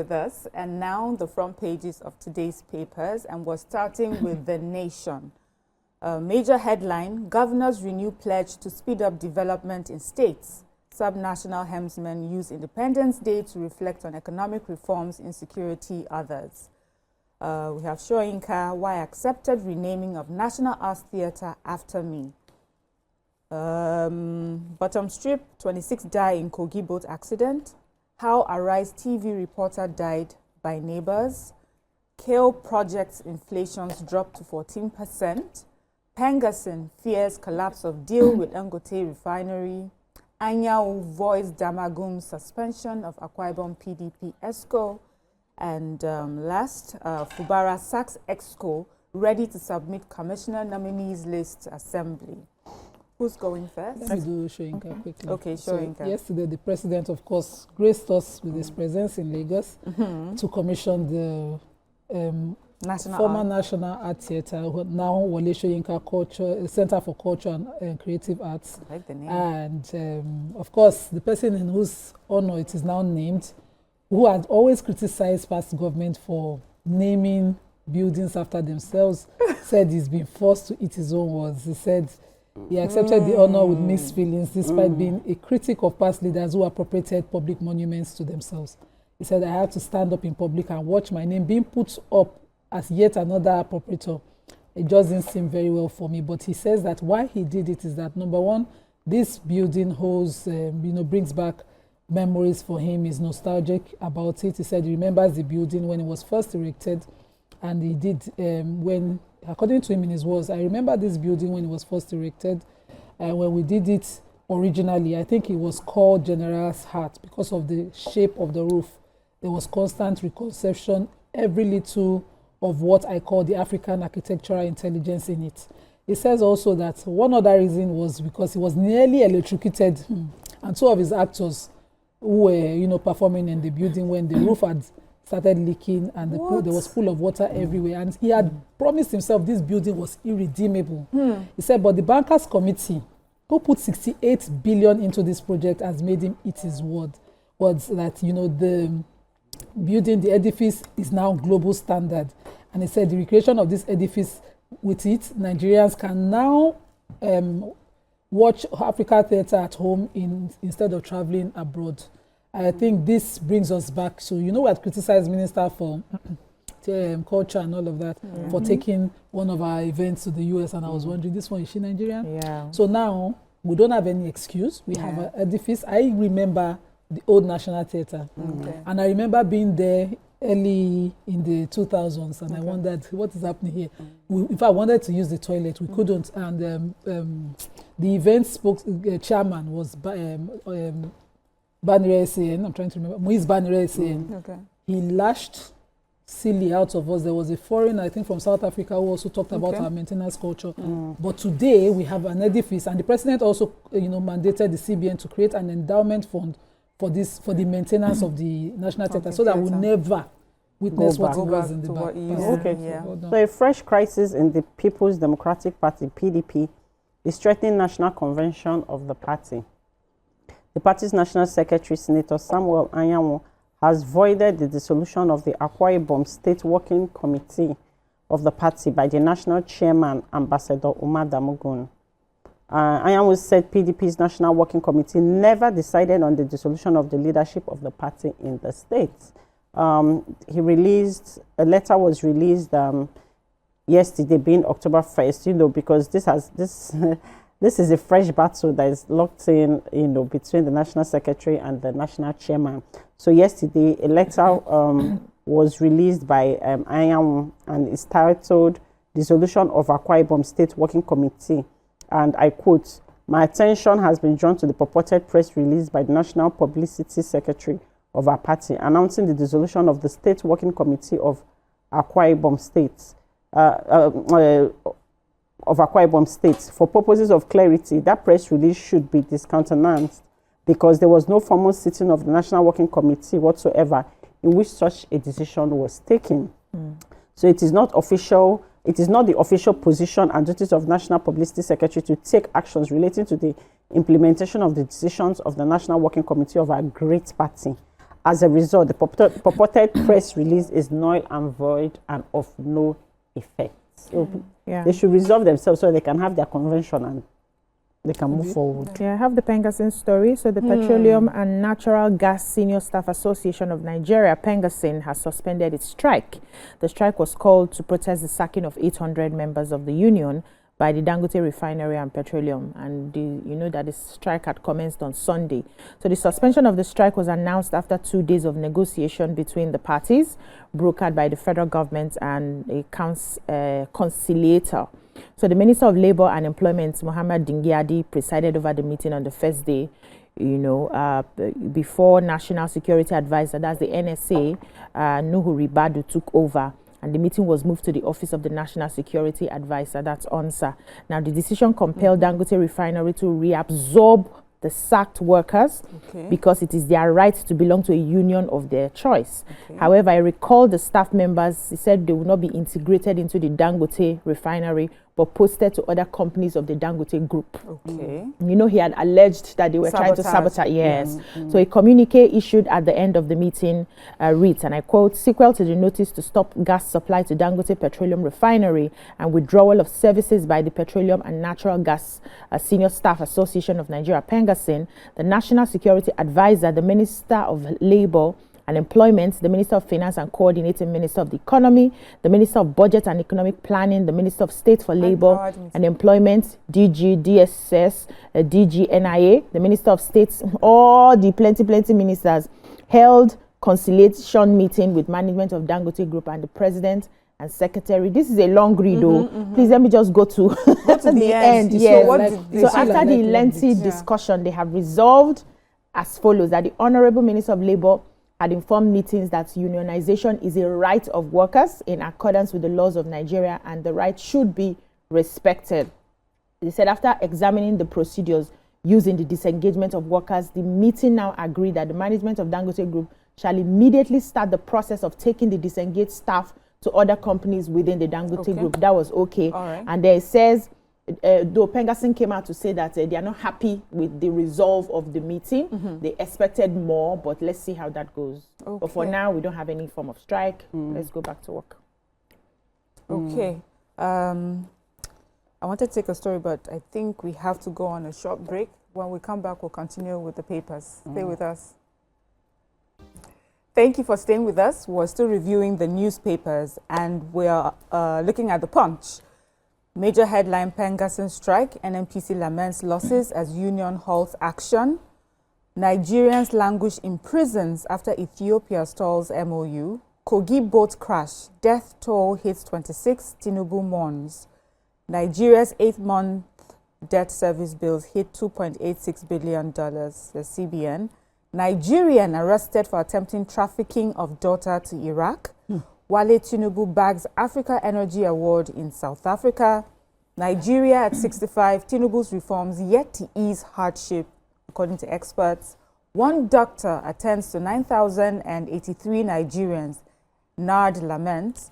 with us. And now the front pages of today's papers, and we're starting with The Nation. Major headline, governors renew pledge to speed up development in states. Subnational helmsmen use Independence Day to reflect on economic reforms, insecurity, others. We have Shoyinka, why accepted renaming of National Arts Theatre after me. Bottom strip, 26 die in Kogi boat accident. How Arise TV reporter died by neighbors. Kale projects inflations dropped to 14%. Pengerson fears collapse of deal with Dangote refinery. Anyao voiced Damagum suspension of Akwa Ibom PDP ESCO. And last, Fubara sacks EXCO ready to submit commissioner nominees list assembly. Who's going first? Let me do Shoyinka quickly. Okay, Shoyinka. So yesterday, the president, of course, graced us with his presence in Lagos to commission the former National Art Theatre, now Wole Shoyinka Culture Center for Culture and Creative Arts. I like the name. And of course, the person in whose honor it is now named, who had always criticized past government for naming buildings after themselves, said he's been forced to eat his own words. He said he accepted the honor with mixed feelings, despite being a critic of past leaders who appropriated public monuments to themselves. He said, I have to stand up in public and watch my name being put up as yet another appropriator. It just didn't seem very well for me. But he says that why he did it is that, number one, this building holds, brings back memories for him. He's nostalgic about it. He said he remembers the building when it was first erected, and he did when, according to him in his words, I remember this building when it was first erected, and when we did it originally, I think it was called General's Heart because of the shape of the roof. There was constant reconception, every little of what I call the African architectural intelligence in it. He says also that one other reason was because he was nearly electrocuted, and two of his actors who were, performing in the building when the roof had started leaking and there was full of water everywhere. And he had promised himself this building was irredeemable. He said, but the bankers committee, who put 68 billion into this project, has made him eat his word. Was that, the building, the edifice is now global standard. And he said the recreation of this edifice with it, Nigerians can now watch Africa Theatre at home instead of traveling abroad. I think this brings us back to, we had criticized Minister for Culture and all of that for taking one of our events to the US, and I was wondering, this one, is she Nigerian? Yeah. So now, we don't have any excuse. We have an edifice. I remember the old National Theatre, and I remember being there early in the 2000s, and I wondered, what is happening here? If I wanted to use the toilet, we couldn't, and the event chairman was Banire SAN, I'm trying to remember, Moise Banire SAN. He lashed silly out of us. There was a foreign, I think from South Africa, who also talked about our maintenance culture. But today, we have an edifice, and the president also mandated the CBN to create an endowment fund for the maintenance of the National Theatre, so that we'll never witness what it was in the back. So a fresh crisis in the People's Democratic Party, PDP, is threatening national convention of the party. The party's National Secretary, Senator Samuel Anyanwu, has voided the dissolution of the Akwa Ibom State Working Committee of the party by the National Chairman, Ambassador Umar Damugun. Anyanwu said PDP's National Working Committee never decided on the dissolution of the leadership of the party in the state. A letter was released yesterday, being October 1st, because this is a fresh battle that is locked in, between the National Secretary and the National Chairman. So yesterday, a letter was released by Anyanwu, and it's titled Dissolution of Akwa Ibom State Working Committee. And I quote, "My attention has been drawn to the purported press release by the National Publicity Secretary of our party announcing the dissolution of the State Working Committee of Akwa Ibom State. For purposes of clarity, that press release should be discountenanced because there was no formal sitting of the National Working Committee whatsoever in which such a decision was taken. So it is not official. It is not the official position and duties of National Publicity Secretary to take actions relating to the implementation of the decisions of the National Working Committee of our great party. As a result, the purported press release is null and void and of no effect. So they should resolve themselves so they can have their convention and they can move forward. Yeah, I have the Pengasin story. So the Petroleum and Natural Gas Senior Staff Association of Nigeria, Pengasin, has suspended its strike. The strike was called to protest the sacking of 800 members of the union by the Dangote Refinery and Petroleum. And you know that the strike had commenced on Sunday. So the suspension of the strike was announced after 2 days of negotiation between the parties, brokered by the federal government and a conciliator. So the Minister of Labour and Employment, Mohammed Dingyadi, presided over the meeting on the first day, before National Security Advisor, that's the NSA, Nuhu Ribadu, took over. And the meeting was moved to the Office of the National Security Advisor, that's ONSA. Now, the decision compelled Dangote Refinery to reabsorb the sacked workers because it is their right to belong to a union of their choice. However, I recall the staff members, he said they will not be integrated into the Dangote Refinery, but posted to other companies of the Dangote group. You know, he had alleged that they were trying to sabotage. Yes. So a communique issued at the end of the meeting reads, and I quote, "Sequel to the notice to stop gas supply to Dangote Petroleum Refinery and withdrawal of services by the Petroleum and Natural Gas Senior Staff Association of Nigeria, Pengasin, the National Security Advisor, the Minister of Labour and Employment, the Minister of Finance and Coordinating Minister of the Economy, the Minister of Budget and Economic Planning, the Minister of State for Labour and Employment, DG, DSS, DG, NIA, the Minister of States, all the plenty ministers held conciliation meeting with management of Dangote Group and the President and Secretary. This is a long read, Please let me just go to, the end. Yes. So after the lengthy discussion, they have resolved as follows: that the Honorable Minister of Labour had informed meetings that unionization is a right of workers in accordance with the laws of Nigeria and the right should be respected. They said after examining the procedures used in the disengagement of workers, the meeting now agreed that the management of Dangote Group shall immediately start the process of taking the disengaged staff to other companies within the Dangote Group. That was okay. And then it says, though Pengasin came out to say that they are not happy with the resolve of the meeting. They expected more, but let's see how that goes. But for now, we don't have any form of strike. Let's go back to work. I wanted to take a story, but I think we have to go on a short break. When we come back, we'll continue with the papers. Stay with us. Thank you for staying with us. We're still reviewing the newspapers, and we're looking at the Punch. Major headline: Pengasin strike, NNPC laments losses as union halts action. Nigerians languish in prisons after Ethiopia stalls MOU. Kogi boat crash, death toll hits 26, Tinubu mourns. Nigeria's 8-month debt service bills hit $2.86 billion, the CBN. Nigerian arrested for attempting trafficking of daughter to Iraq. Wale Tinubu bags Africa Energy Award in South Africa. Nigeria at 65, Tinubu's reforms yet to ease hardship, according to experts. One doctor attends to 9,083 Nigerians. NARD laments.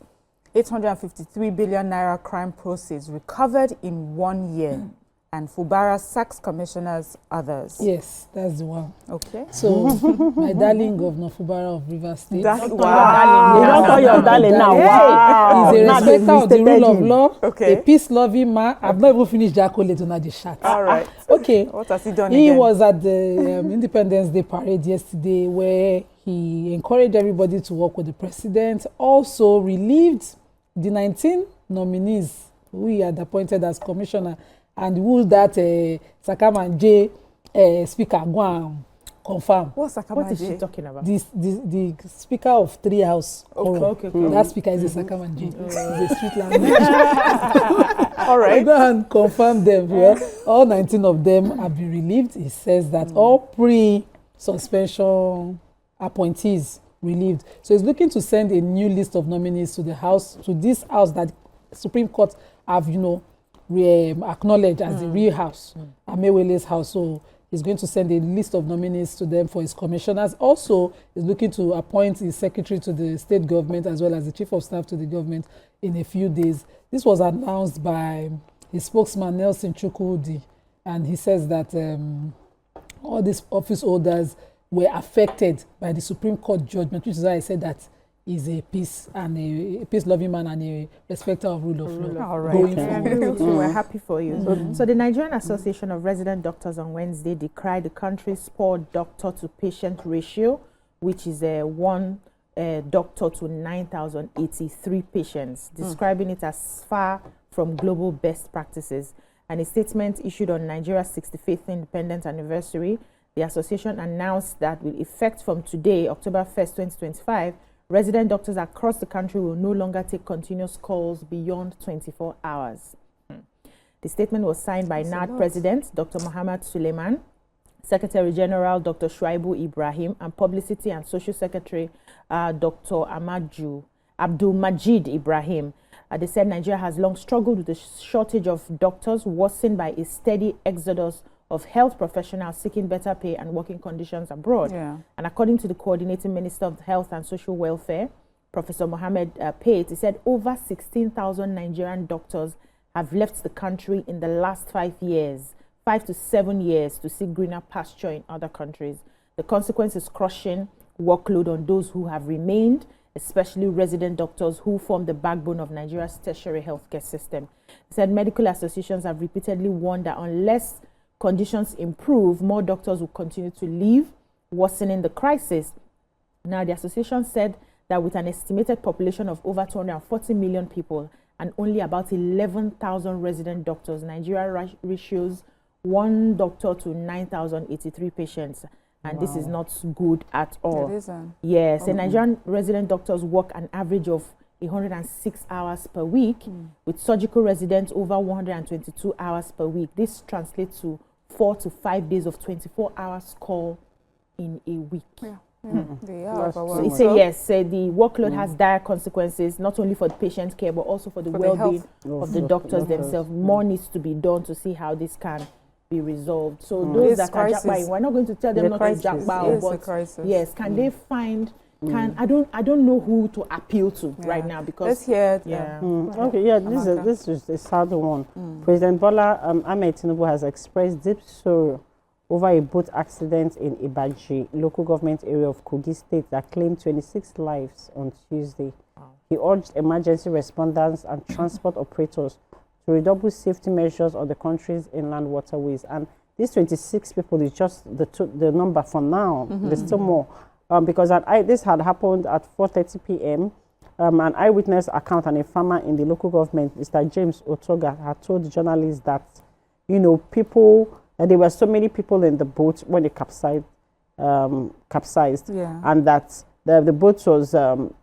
853 billion naira crime proceeds recovered in 1 year. And Fubara sacks commissioners, others. Yes, that's the one. Okay. So, my darling Governor Fubara of Rivers State. Wow. You don't call your darling now. Wow. He's a respecter of the rule of law, Okay. a peace-loving man. I've not even finished the accolade on the chat. All right. Okay. What has he done He again? was at the Independence Day parade yesterday, where he encouraged everybody to work with the president. Also relieved the 19 nominees who he had appointed as commissioner, and the rules that Sakamanje speaker go and confirm. What's What is she talking about? The speaker of 3 House. Okay. That speaker is a Sakamanje. It's a street language. All right. Go and confirm them. Well, all 19 of them have been relieved. He says that all pre-suspension appointees relieved. So he's looking to send a new list of nominees to the House, to this House that Supreme Court have, acknowledged as the real house, Amewele's house. So he's going to send a list of nominees to them for his commissioners. Also, he's looking to appoint his secretary to the state government as well as the chief of staff to the government in a few days. This was announced by his spokesman, Nelson Chukwudi, and he says that all these office holders were affected by the Supreme Court judgment, which is why I said that he's a peace-loving man and a respecter of rule of law. All right. Going I forward. agree with you. We're happy for you. So the Nigerian Association of Resident Doctors on Wednesday decried the country's poor doctor-to-patient ratio, which is one doctor to 9,083 patients, describing it as far from global best practices. And a statement issued on Nigeria's 65th independence anniversary, the association announced that with effect from today, October 1st, 2025, resident doctors across the country will no longer take continuous calls beyond 24 hours. The statement was signed by NAD President Dr. Muhammad Suleiman, Secretary General Dr. Shuaibu Ibrahim, and Publicity and Social Secretary Dr. Abdul Majid Ibrahim. They said Nigeria has long struggled with the shortage of doctors, worsened by a steady exodus of health professionals seeking better pay and working conditions abroad. Yeah. And according to the Coordinating Minister of Health and Social Welfare, Professor Mohammed Pate, he said over 16,000 Nigerian doctors have left the country in the last 5 years, 5 to 7 years, to seek greener pasture in other countries. The consequence is crushing workload on those who have remained, especially resident doctors who form the backbone of Nigeria's tertiary healthcare system. He said medical associations have repeatedly warned that unless conditions improve, more doctors will continue to leave, worsening the crisis. Now, the association said that with an estimated population of over 240 million people and only about 11,000 resident doctors, Nigeria ratios 1 doctor to 9,083 patients. And this is not good at all. It isn't. Yes, Nigerian resident doctors work an average of 106 hours per week, with surgical residents over 122 hours per week. This translates to 4 to 5 days of 24 hours call in a week. Yeah. They are So So it says yes, the workload has dire consequences, not only for the patient care, but also for the well-being of the doctors themselves. More needs to be done to see how this can be resolved. So those that are jackpot, we're not going to tell them not to jackpot, but yes, can they find? I don't know who to appeal to right now, because let's hear. Okay, yeah, this is a sad one. President Bola Ahmed Tinubu has expressed deep sorrow over a boat accident in Ibaji, local government area of Kogi State, that claimed 26 lives on Tuesday. He urged emergency responders and transport operators to redouble safety measures on the country's inland waterways. And these 26 people is just the number for now. There's still more. Because this had happened at 4:30 p.m. An eyewitness account and a farmer in the local government, Mr. James Otoga, had told journalists that, there were so many people in the boat when it capsized, and that the boat was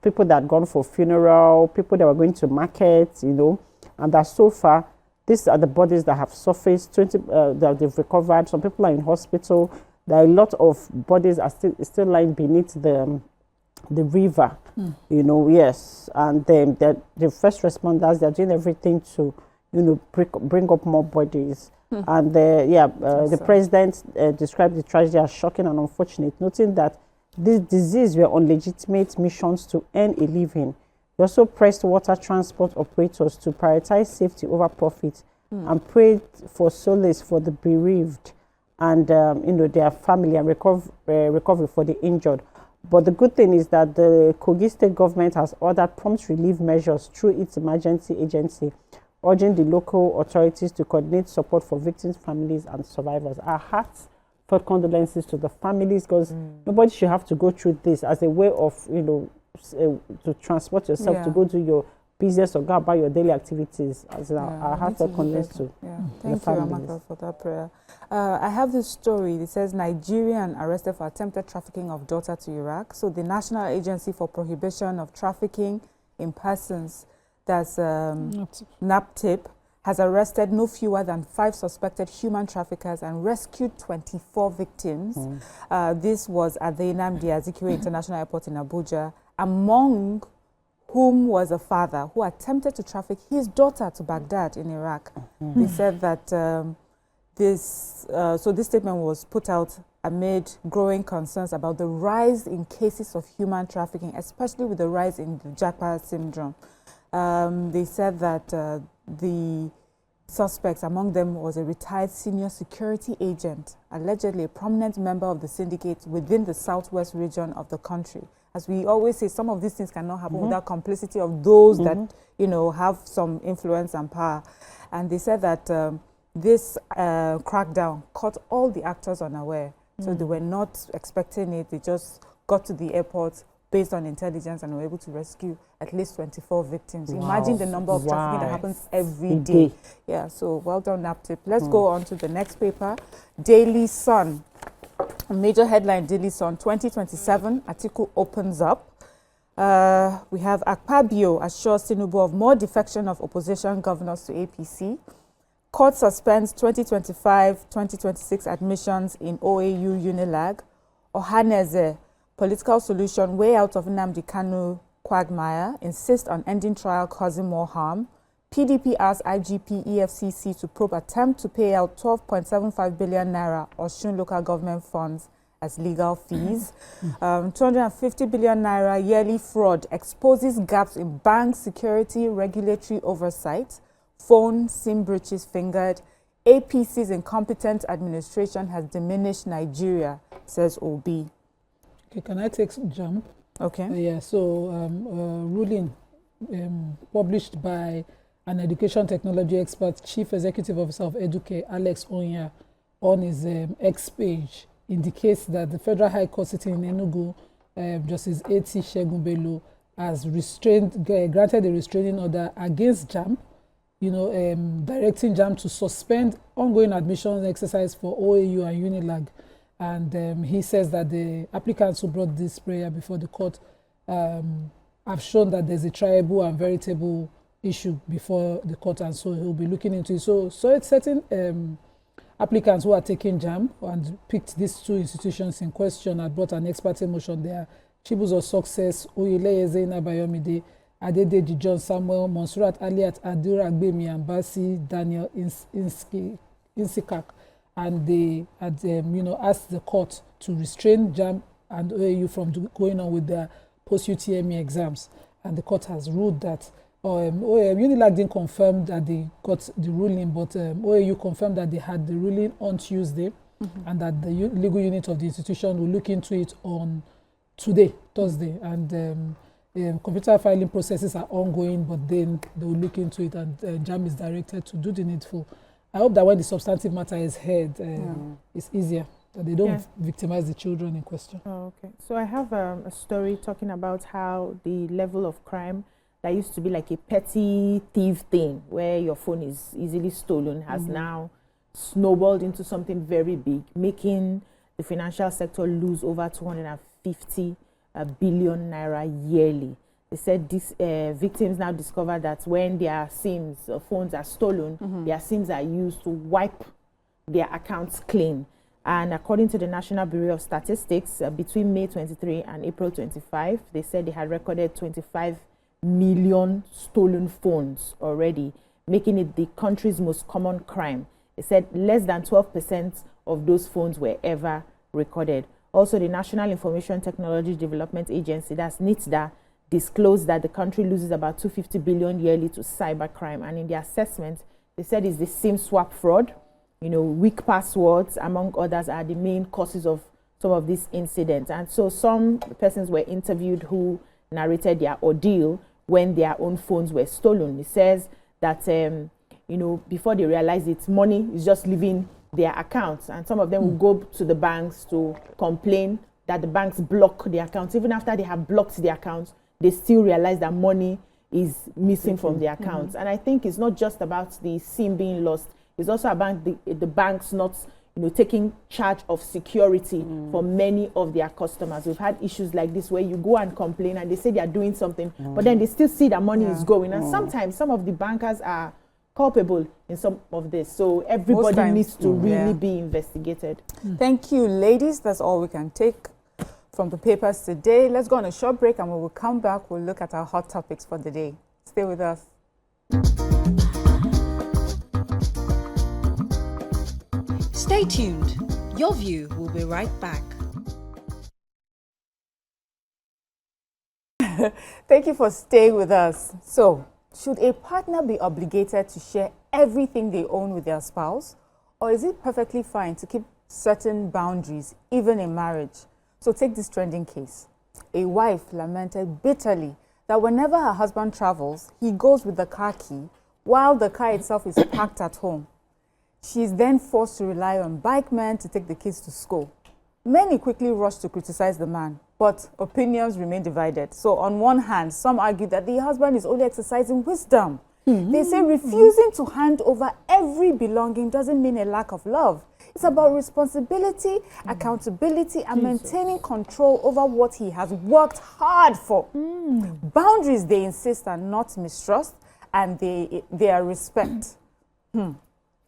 people that had gone for funeral, people that were going to market, and that so far, these are the bodies that have surfaced, 20 that they've recovered. Some people are in hospital. There are a lot of bodies are still lying beneath the river, yes. And the first responders, they're doing everything to, bring up more bodies. And the president described the tragedy as shocking and unfortunate, noting that this disease were on legitimate missions to earn a living. He also pressed water transport operators to prioritize safety over profit and prayed for solace for the bereaved and their family, and recovery for the injured. But the good thing is that the Kogi State government has ordered prompt relief measures through its emergency agency, urging the local authorities to coordinate support for victims, families, and survivors. Our heartfelt condolences to the families, because nobody should have to go through this as a way of, to transport yourself to go do your business or go about your daily activities. As our heartfelt condolences to Thank you, Amaka, for that prayer. I have this story. It says Nigerian arrested for attempted trafficking of daughter to Iraq. So the National Agency for Prohibition of Trafficking in Persons, that's NAPTIP, has arrested no fewer than 5 suspected human traffickers and rescued 24 victims. This was at the Nnamdi Azikiwe International Airport in Abuja, among whom was a father who attempted to traffic his daughter to Baghdad in Iraq. They said that this statement was put out amid growing concerns about the rise in cases of human trafficking, especially with the rise in the Japa syndrome. They said that suspects. Among them was a retired senior security agent, allegedly a prominent member of the syndicate within the southwest region of the country. As we always say, some of these things cannot happen without complicity of those that, have some influence and power. And they said that this crackdown caught all the actors unaware. So they were not expecting it. They just got to the airport based on intelligence and were able to rescue at least 24 victims. Wow. Imagine the number of trafficking that happens every day. Yeah, so well done, NAPTIP. Let's go on to the next paper. Daily Sun. A major headline, Daily Sun, 2027, Atiku opens up. We have Akpabio assures Tinubu of more defection of opposition governors to APC. Court suspends 2025-2026 admissions in OAU Unilag. Ohaneze, political solution way out of Nnamdi Kanu quagmire, insist on ending trial causing more harm. PDP asks IGP EFCC to probe attempt to pay out 12.75 billion naira Osun local government funds as legal fees. 250 billion naira yearly fraud exposes gaps in bank security regulatory oversight. Phone SIM breaches fingered. APC's incompetent administration has diminished Nigeria, says OB. Okay, can I take jump? Okay. Yeah, so ruling published by an education technology expert, Chief Executive Officer of Educare, Alex Onya, on his X page indicates that the Federal High Court sitting in Enugu, Justice A.T. Segun Bello, has granted a restraining order against JAMB, directing JAMB to suspend ongoing admissions exercise for OAU and Unilag. And he says that the applicants who brought this prayer before the court have shown that there's a triable and veritable issue before the court, and so he'll be looking into it. So it's certain applicants who are taking JAMB and picked these two institutions in question and brought an expert motion there. Chibuzo Success, Oyeleye Zainab Bayomide, Adedeji John Samuel, Monsurat Aliat Adura Gbemi, and Basi Daniel Insikak. And they had asked the court to restrain JAMB and OAU from going on with their post-UTME exams. And the court has ruled that Unilag didn't confirm that they got the ruling, but OAU confirmed that they had the ruling on Tuesday, and that the legal unit of the institution will look into it on today, Thursday. And computer filing processes are ongoing, but then they will look into it, and JAMB is directed to do the needful. I hope that when the substantive matter is heard, it's easier, that they don't victimize the children in question. Oh, okay. So I have a story talking about how the level of crime that used to be like a petty thief thing, where your phone is easily stolen, has now snowballed into something very big, making the financial sector lose over 250 billion naira yearly. They said these victims now discover that when their SIMs, phones are stolen, their SIMs are used to wipe their accounts clean. And according to the National Bureau of Statistics, between May 23 and April 25, they said they had recorded 25 million stolen phones already, making it the country's most common crime. They said less than 12% of those phones were ever recorded. Also, the National Information Technology Development Agency, that's NITDA, disclosed that the country loses about 250 billion yearly to cybercrime. And in their assessment, they said it's the SIM swap fraud, weak passwords, among others, are the main causes of some of these incidents. And so some persons were interviewed who narrated their ordeal when their own phones were stolen. It says that, before they realize it, money is just leaving their accounts. And some of them will go to the banks to complain that the banks block their accounts. Even after they have blocked the accounts, they still realize that money is missing from their accounts. And I think it's not just about the SIM being lost. It's also about the banks not taking charge of security for many of their customers. We've had issues like this where you go and complain and they say they are doing something, but then they still see that money is going. And sometimes some of the bankers are culpable in some of this. So everybody needs to really be investigated. Thank you, ladies. That's all we can take from the papers today. Let's go on a short break, and when we come back, we'll look at our hot topics for the day. Stay with us. Stay tuned. Your View will be right back. Thank you for staying with us. So, Should a partner be obligated to share everything they own with their spouse? Or is it perfectly fine to keep certain boundaries, even in marriage? So take this trending case. A wife lamented bitterly that whenever her husband travels, he goes with the car key while the car itself is parked at home. She is then forced to rely on bike men to take the kids to school. Many quickly rush to criticize the man, but opinions remain divided. So on one hand, some argue that the husband is only exercising wisdom. They say refusing to hand over every belonging doesn't mean a lack of love. It's about responsibility, accountability, and maintaining control over what he has worked hard for. Boundaries, they insist, are not mistrust, and they are respect.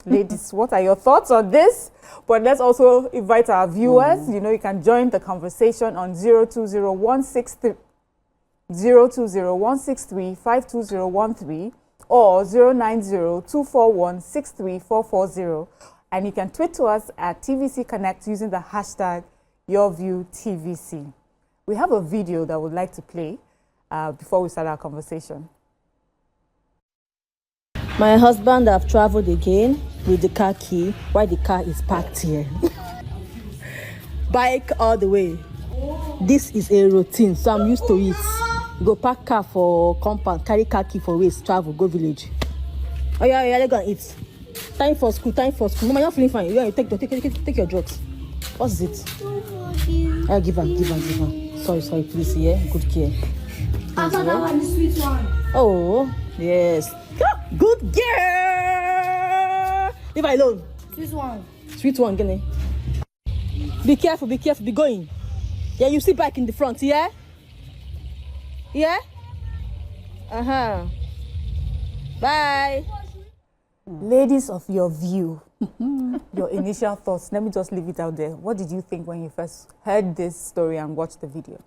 Ladies, what are your thoughts on this? But let's also invite our viewers. You know, you can join the conversation on 020-163-52013 or 090-241-63440. And you can tweet to us at TVC Connect using the hashtag YourViewTVC. We have a video that we'd like to play before we start our conversation. My husband have traveled again with the car key while the car is parked here. Bike all the way. This is a routine, so I'm used to it. Go park car for compound, carry car key for waste, travel, go village. Oh yeah, they're gonna eat. Time for school. Mama, you're feeling fine. You take your drugs. What's it? I'll give her. Sorry, please, yeah. Good care. That one, the sweet one. Oh, yes. Good girl. Leave her alone. Sweet one, Gene. Be careful, be going. Yeah, you sit back in the front, yeah? Yeah? Bye. Ladies of your view, your initial thoughts, let me just leave it out there. What did you think when you first heard this story and watched the video?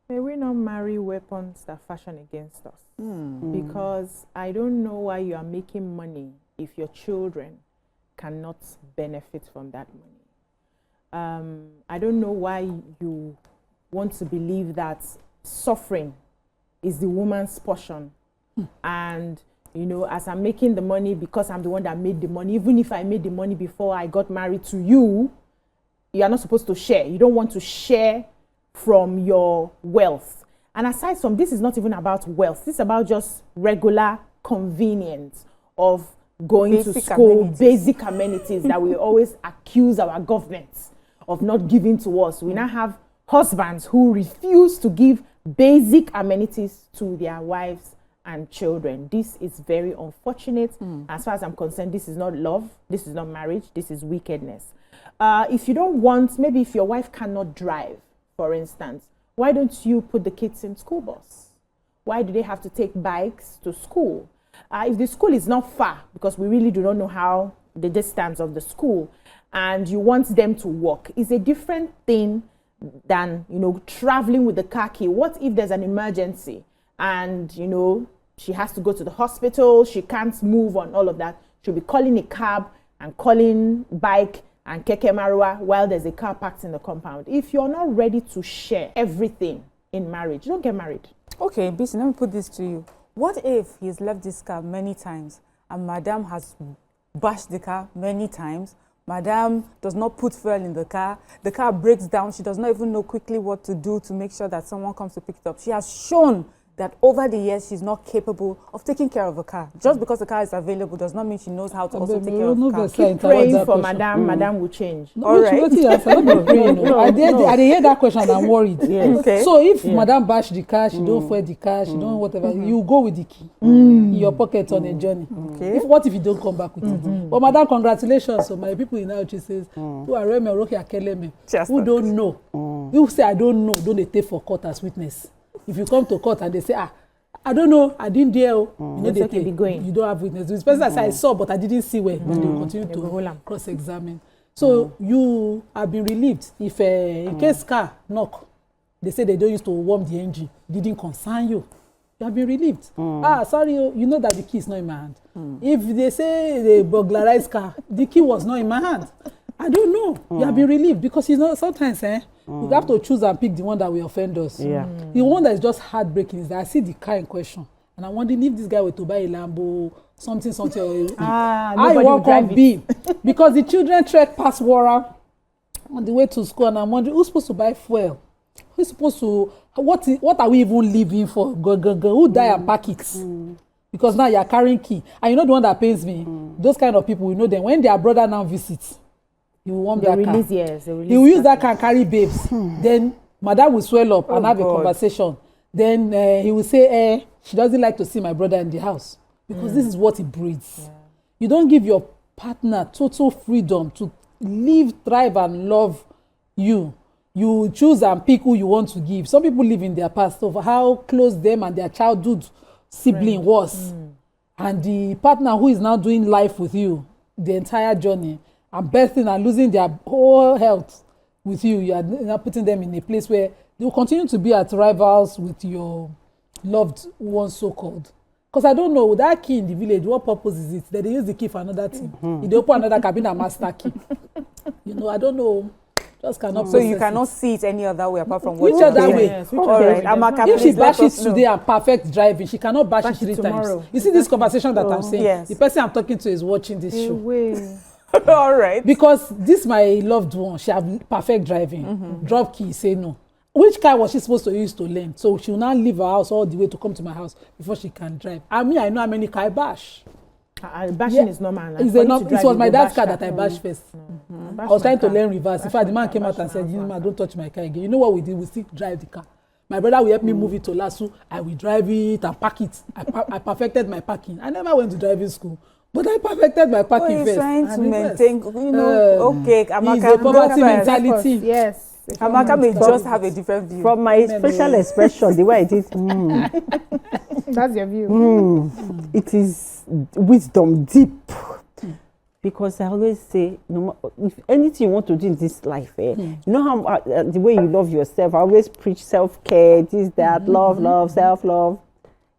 May we not marry weapons that fashion against us. Because I don't know why you are making money if your children cannot benefit from that money. I don't know why you want to believe that suffering is the woman's portion. And, you know, as I'm making the money because I'm the one that made the money, even if I made the money before I got married to you, you are not supposed to share. You don't want to share from your wealth. And aside from this, is not even about wealth. This is about just regular convenience of going to school, basic amenities that we always accuse our governments of not giving to us. We now have husbands who refuse to give basic amenities to their wives and children. This is very unfortunate. As far as I'm concerned, this is not love. This is not marriage. This is wickedness. If you don't want, maybe if your wife cannot drive, for instance, why don't you put the kids in school bus? Why do they have to take bikes to school? If the school is not far, because we really do not know how the distance of the school, and you want them to walk, is a different thing than, you know, traveling with the car key. What if there's an emergency and, you know, she has to go to the hospital, she can't move on all of that? She'll be calling a cab and calling bike and keke marua while there's a car parked in the compound. If you're not ready to share everything in marriage, don't get married. Okay, Bisi, let me put this to you. What if he's left this car many times and Madam has bashed the car many times? Madam does not put fuel in the car breaks down, she does not even know quickly what to do to make sure that someone comes to pick it up. She has shown that over the years she's not capable of taking care of a car. Just because the car is available does not mean she knows how to also take care of the car. Keep praying for Madam. Madam will change. All right. I hear that question and I'm worried. Yes. Okay. So if Madam bash the car, she don't fuel the car, she don't whatever, you go with the key in your pocket on a journey. Okay. What if you don't come back with it? But Madam, congratulations. So my people in Auchi says, who are Reme Oroki Akeleme, who don't know, who say I don't know, don't they take for court as witness? If you come to court and they say, I don't know, I didn't dare, you know, they okay, be going. You don't have witness. The person say I saw, but I didn't see where. Then they continue to cross-examine. So you have been relieved. If in case car knock, they say they don't use to warm the engine, didn't concern you. You have been relieved. Sorry, you know that the key is not in my hand. If they say they burglarized car, the key was not in my hand. I don't know. You have been relieved because you know sometimes you have to choose and pick the one that will offend us. The one that is just heartbreaking is that I see the car in question And I'm wondering if this guy were to buy a Lambo, something, or how nobody you will won't drive come be. Because the children trek past Wara on the way to school, and I'm wondering who's supposed to buy fuel? Who's supposed to, what are we even living for? Who die and pack it? Because now you're carrying key. And you know the one that pains me? Those kind of people, you know them, when their brother now visits, he will want that car. Yes, they release He will use that car and carry babes. Then madam will swell up and have a conversation. Then he will say, she doesn't like to see my brother in the house. Because this is what he breeds. Yeah. You don't give your partner total freedom to live, thrive, and love you. You choose and pick who you want to give. Some people live in their past of how close them and their childhood sibling was. And the partner who is now doing life with you, the entire journey, and birthing and losing their whole health with you, you are now putting them in a place where they will continue to be at rivals with your loved ones, so-called. Because I don't know, that key in the village, what purpose is it? That they use the key for another thing. If they open another cabin, a master key. You know, I don't know. Just cannot. So you cannot see it any other way apart from what which other way? Yes, all right. If she bashes today and perfect driving, she cannot bash it 3 times. You see this conversation that I'm saying? Yes. The person I'm talking to is watching this show. All right. Because this my loved one, she have perfect driving. Drop key, say no. Which car was she supposed to use to learn? So she will now leave her house all the way to come to my house before she can drive. I mean, I know how many car I bash. Bashing is normal. It was my dad's car that I bashed first. I was trying to learn reverse. In fact, the man came out and said, Nyma, don't touch my car again. You know what we did? We still drive the car. My brother will help me move it to Lasso. I will drive it and park it. I perfected my parking. I never went to driving school. But I perfected my parking first. Trying to maintain, you know, okay, it's a poverty mentality. Yes. Amaka may just have a different view. From my facial expression, the way I did, That's your view. it is wisdom deep. Because I always say, if anything you want to do in this life, you know how the way you love yourself, I always preach self-care, this, that, love, self-love.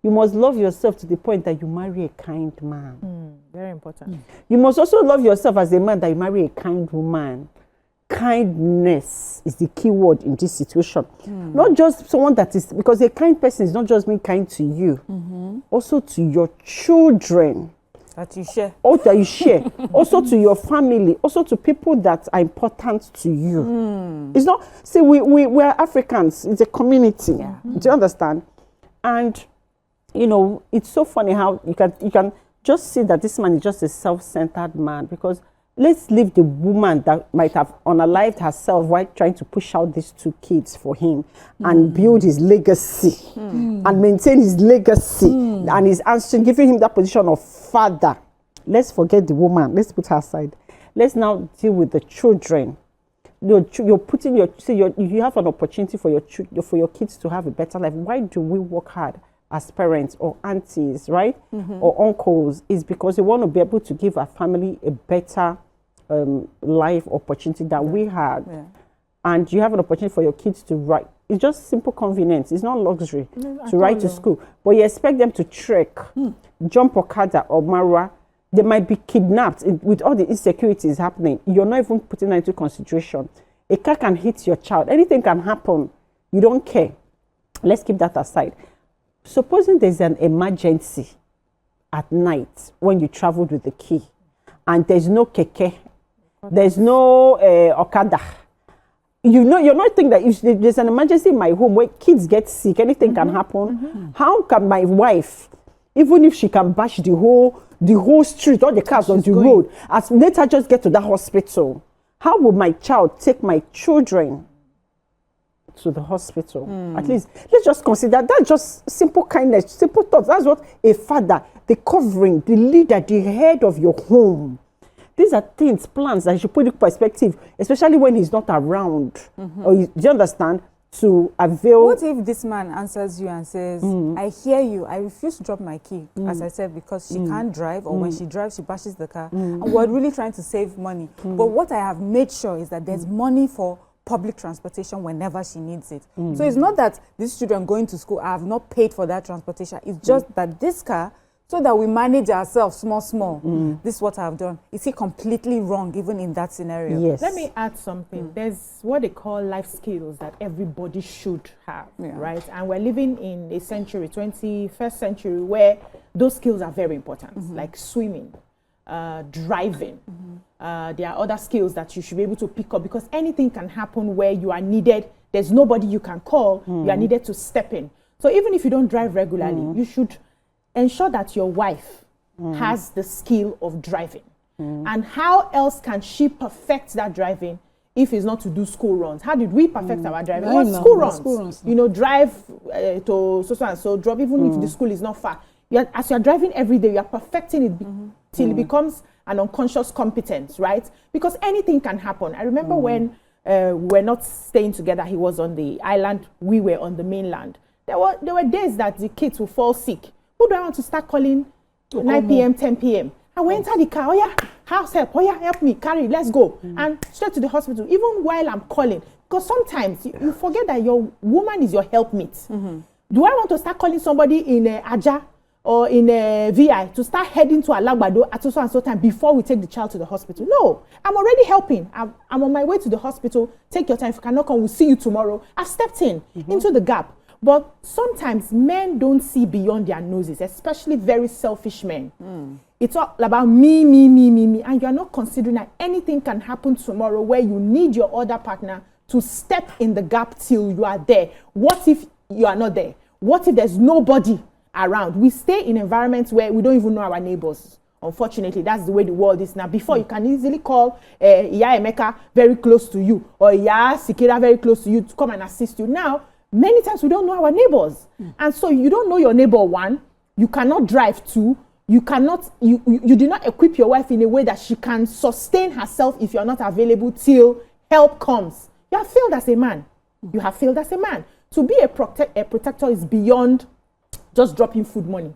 You must love yourself to the point that you marry a kind man. Very important. You must also love yourself as a man that you marry a kind woman. Kindness is the key word in this situation. Not just someone that is, because a kind person is not just being kind to you, also to your children. That you share. Or that you share. Also to your family. Also to people that are important to you. It's not, see, we are Africans. It's a community. Yeah. Do you understand? And, you know, it's so funny how you can just see that this man is just a self-centered man, because let's leave the woman that might have unalived herself while trying to push out these 2 kids for him and build his legacy and maintain his legacy and his answering, giving him that position of father. Let's forget the woman. Let's put her aside. Let's now deal with the children. You're putting you have an opportunity for your kids to have a better life. Why do we work hard as parents or aunties, right? Or uncles? Is because we want to be able to give our family a better life opportunity that we had. And you have an opportunity for your kids to write. It's just simple convenience. It's not luxury to write to school. But you expect them to trek, jump Okada or Marwa. They might be kidnapped with all the insecurities happening. You're not even putting that into consideration. A car can hit your child. Anything can happen. You don't care. Let's keep that aside. Supposing there's an emergency at night when you traveled with the key and there's no keke, there's no Okada. You know, you're not thinking that if there's an emergency in my home where kids get sick, anything can happen. How can my wife, even if she can bash the whole street, all the cars on the road, as later just get to that hospital, how will my child take my children to the hospital? At least let's just consider that. Just simple kindness, simple thoughts. That's what a father, the covering, the leader, the head of your home. These are things, plans that you should put in perspective, especially when he's not around. Or do you understand? To avail. What if this man answers you and says, I hear you, I refuse to drop my key, as I said, because she can't drive, or when she drives, she bashes the car. And we're really trying to save money. But what I have made sure is that there's money for public transportation whenever she needs it. So it's not that these children going to school, I have not paid for that transportation. It's just that this car, so that we manage ourselves small. This is what I've done. Is he completely wrong even in that scenario? Yes. Let me add something. There's what they call life skills that everybody should have, right? And we're living in a century, 21st century, where those skills are very important, like swimming, driving. There are other skills that you should be able to pick up, because anything can happen where you are needed. There's nobody you can call. You are needed to step in. So even if you don't drive regularly, you should ensure that your wife has the skill of driving. And how else can she perfect that driving if it's not to do school runs? How did we perfect our driving? Well, school runs. You know, drive to so and so, drop even if the school is not far. As you're driving every day, you're perfecting it till it becomes an unconscious competence, right? Because anything can happen. I remember when we were not staying together, he was on the island, we were on the mainland. There were days that the kids would fall sick. Who do I want to start calling 9 p.m., 10 p.m.? I went inside the car, oh yeah, house help, oh yeah, help me, carry, let's go. And straight to the hospital, even while I'm calling. Because sometimes you forget that your woman is your helpmate. Do I want to start calling somebody in Aja or in VI to start heading to Alagbado at so and so time before we take the child to the hospital? No, I'm already helping. I'm on my way to the hospital. Take your time. If you cannot come, we'll see you tomorrow. I've stepped in into the gap. But sometimes men don't see beyond their noses, especially very selfish men. It's all about me, and you're not considering that anything can happen tomorrow where you need your other partner to step in the gap till you are there. What if you are not there? What if there's nobody around? We stay in environments where we don't even know our neighbors. Unfortunately, that's the way the world is now. Before, you can easily call Iya Emeka very close to you, or Iya Sikira very close to you to come and assist you. Now, many times we don't know our neighbors. And so you don't know your neighbor, one, you cannot drive, two, you do not equip your wife in a way that she can sustain herself if you're not available till help comes. You have failed as a man. You have failed as a man. To be a protector is beyond just dropping food money.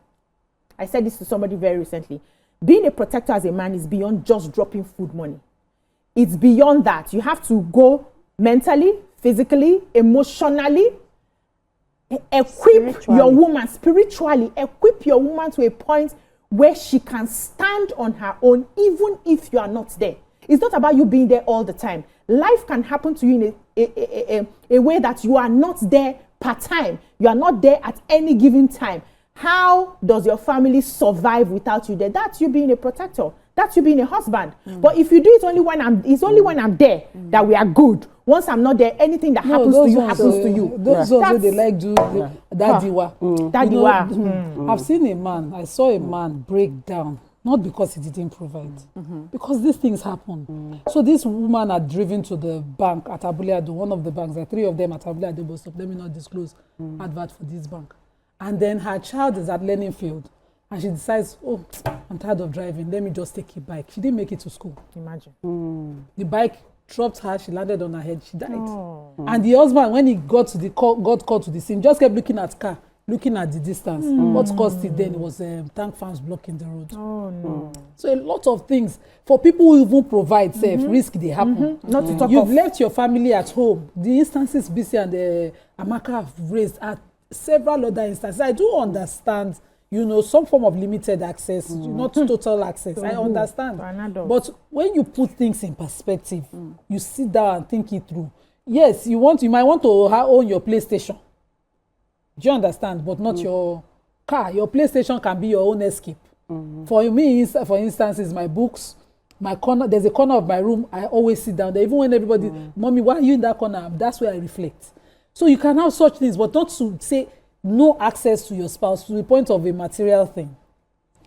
I said this to somebody very recently. Being a protector as a man is beyond just dropping food money. It's beyond that. You have to go mentally, physically, emotionally, equip your woman spiritually, equip your woman to a point where she can stand on her own, even if you are not there. It's not about you being there all the time. Life can happen to you in a way that you are not there part-time. You are not there at any given time. How does your family survive without you there? That's you being a protector. That's you being a husband. But if you do it only when I'm there that we are good. Once I'm not there, anything that happens to you happens to you. Those ones they like do Dadiwa. I've seen a man, I saw a man break down, not because he didn't provide, because these things happen. So this woman had driven to the bank at Abuleado, one of the banks, there are three of them at Abuleado bus stop. Let me not disclose advert for this bank. And then her child is at learning field. And she decides, oh, I'm tired of driving. Let me just take a bike. She didn't make it to school. Imagine. The bike dropped her. She landed on her head. She died. And the husband, when he got called to the scene, just kept looking at car, looking at the distance. What caused it then was tank farms blocking the road. Oh, no. So a lot of things. For people who even provide safe, risk they happen. Not to talk You've left your family at home. The instances BC and Amaka have raised are several other instances. I do understand, some form of limited access, not total access. I understand. But when you put things in perspective, you sit down and think it through. Yes, you might want to own your PlayStation. Do you understand? But not your car. Your PlayStation can be your own escape. For me, for instance, is my books, my corner. There's a corner of my room. I always sit down there. Even when everybody, Mommy, why are you in that corner? That's where I reflect. So you can have such things, but not to say no access to your spouse to the point of a material thing.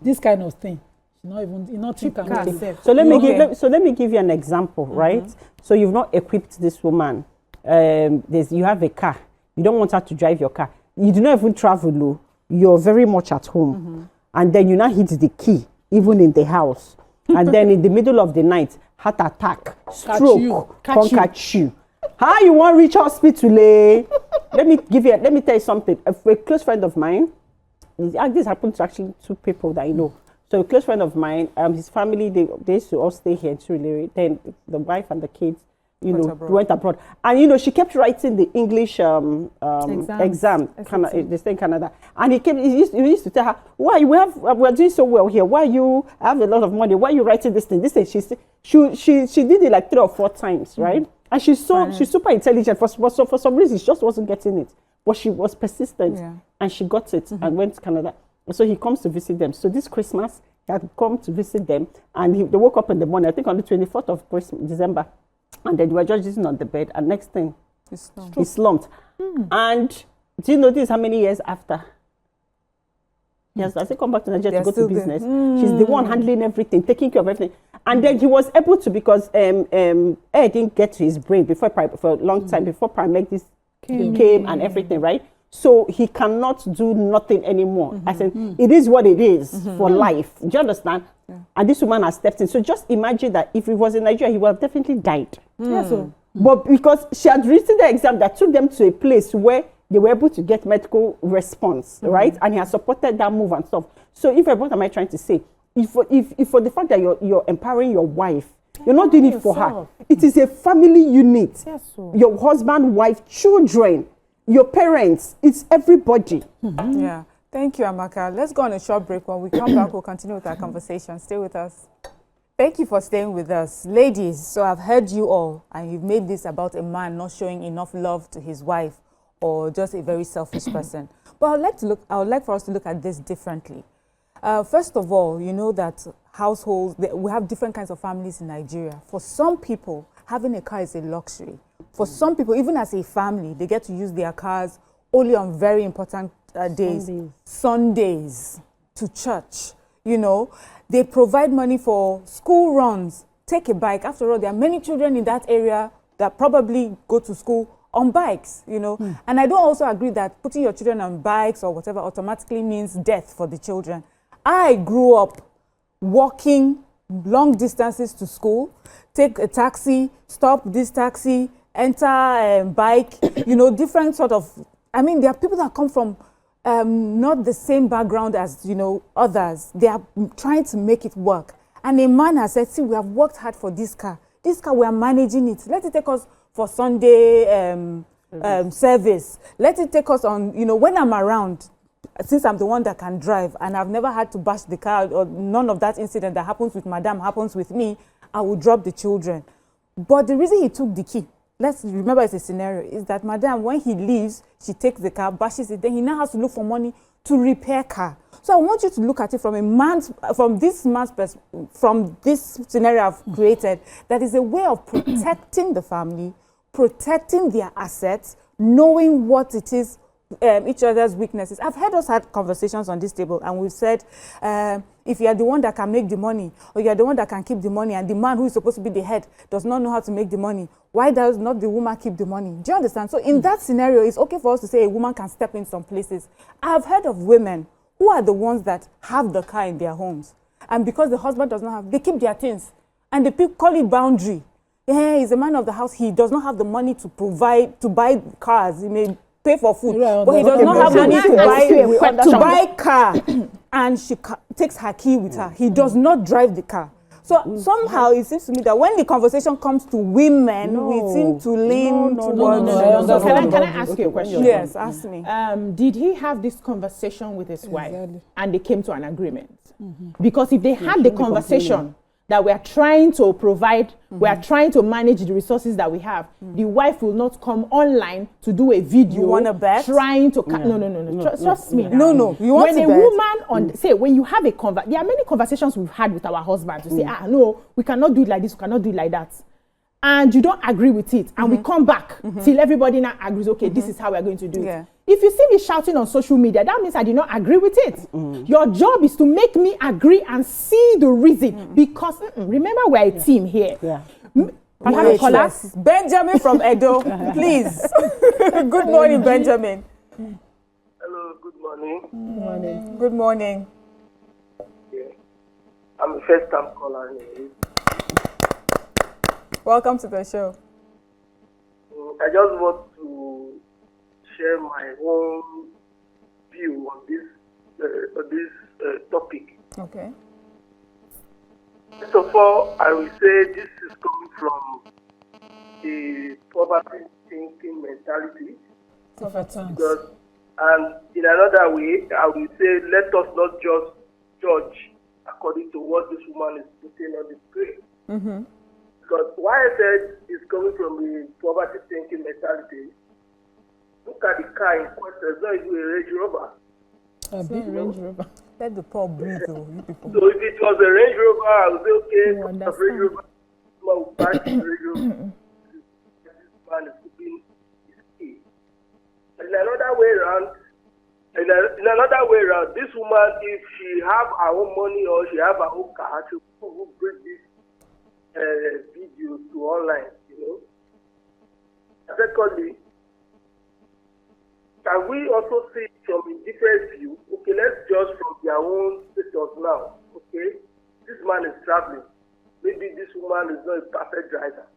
This kind of thing, nothing can take. So let me give you an example, right? So you've not equipped this woman. You have a car. You don't want her to drive your car. You do not even travel low. You're very much at home, and then you now hit the key, even in the house, and then in the middle of the night, heart attack, stroke, catch you. How you want reach hospital? Let me tell you something. A close friend of mine, this happened to actually two people that I know. So a close friend of mine, his family, they used to all stay here in Surulere. Then the wife and the kids went abroad. And, she kept writing the English exam, they say in Canada. And he used to tell her, why, we're doing so well here. Why I have a lot of money. Why are you writing this thing? This thing, she did it like 3 or 4 times, right? And she's super intelligent. For some reason, she just wasn't getting it. But she was persistent, and she got it and went to Canada. So he comes to visit them. So this Christmas, he had come to visit them, and they woke up in the morning, I think on the 24th of December, and then they were just sitting on the bed, and next thing, he slumped. And do you know this how many years after? Yes, as he come back to Nigeria to go to business, she's the one handling everything, taking care of everything. And then he was able to, because air didn't get to his brain for a long time, before paramedics came and everything, right? So he cannot do nothing anymore. I said, it is what it is for life. Do you understand? Yeah. And this woman has stepped in. So just imagine that if it was in Nigeria, he would have definitely died. But because she had written the exam that took them to a place where they were able to get medical response, right? And he has supported that move and stuff. So what am I trying to say? If for the fact that you're empowering your wife, you're not doing it for her. It is a family unit. Yes, your husband, wife, children, your parents, it's everybody. Yeah. Thank you, Amaka. Let's go on a short break. When we come back, we'll continue with our conversation. Stay with us. Thank you for staying with us. Ladies, so I've heard you all, and you've made this about a man not showing enough love to his wife or just a very selfish person. But I would like for us to look at this differently. First of all, you know that households, we have different kinds of families in Nigeria. For some people, having a car is a luxury. For some people, even as a family, they get to use their cars only on very important days, Sundays, to church. They provide money for school runs. Take a bike. After all, there are many children in that area that probably go to school on bikes, And I don't also agree that putting your children on bikes or whatever automatically means death for the children. I grew up walking long distances to school, take a taxi, stop this taxi, enter a bike, different sort of, there are people that come from not the same background as, others. They are trying to make it work. And a man has said, see, we have worked hard for this car. This car, we are managing it. Let it take us for Sunday service. Let it take us on, when I'm around, since I'm the one that can drive and I've never had to bash the car or none of that incident that happens with madam happens with me, I will drop the children. But the reason he took the key, let's remember it's a scenario, is that madam, when he leaves, she takes the car, bashes it, then he now has to look for money to repair car. So I want you to look at it from this scenario I've created, that is a way of protecting the family, protecting their assets, knowing what it is, each other's weaknesses. I've heard us had conversations on this table, and we've said, if you're the one that can make the money, or you're the one that can keep the money, and the man who is supposed to be the head does not know how to make the money, why does not the woman keep the money? Do you understand? So in that scenario, it's okay for us to say a woman can step in some places. I've heard of women who are the ones that have the car in their homes, and because the husband does not have, they keep their things, and the people call it boundary. Yeah, he's a man of the house. He does not have the money to buy cars. He may pay for food, but he does not have money to buy car, and she takes her key with her. He does not drive the car. So somehow it seems to me that when the conversation comes to women, we seem to lean towards. So can I ask you a question? Yes, ask me. Did he have this conversation with his wife, and they came to an agreement? Because if they had the conversation that we are trying to provide, we are trying to manage the resources that we have, the wife will not come online to do a video. You want to bet? Trying to no. Trust me. No. You want when to a woman when you have a there are many conversations we've had with our husband to say, no, we cannot do it like this, we cannot do it like that. And you don't agree with it, and we come back till everybody now agrees, okay, this is how we're going to do it. If you see me shouting on social media, that means I did not agree with it. Your job is to make me agree and see the reason, because remember, we're a team here. We have a caller. Benjamin from Edo, please. Good morning, Benjamin. Hello, good morning. Good morning. Yeah. I'm a first-time caller. Welcome to the show. I just want to share my own view on this topic. Okay. First of all, I will say this is coming from a poverty thinking mentality. Thanks. Because, and in another way, I will say, let us not just judge according to what this woman is putting on the screen. Because why I said it's coming from a poverty thinking mentality, look at the car in question, it's not even a Range Rover. Range Rover. Let the poor breathe, though, you people. So if it was a Range Rover, I would say, okay, a Range Rover, will buy the Range Rover. This man is putting his key. And in another way around, this woman, if she have her own money or she have her own car, she will bring this video to online, you know. Secondly, can we also see from a different view? Okay, let's judge from their own status now. Okay, this man is traveling. Maybe this woman is not a perfect driver.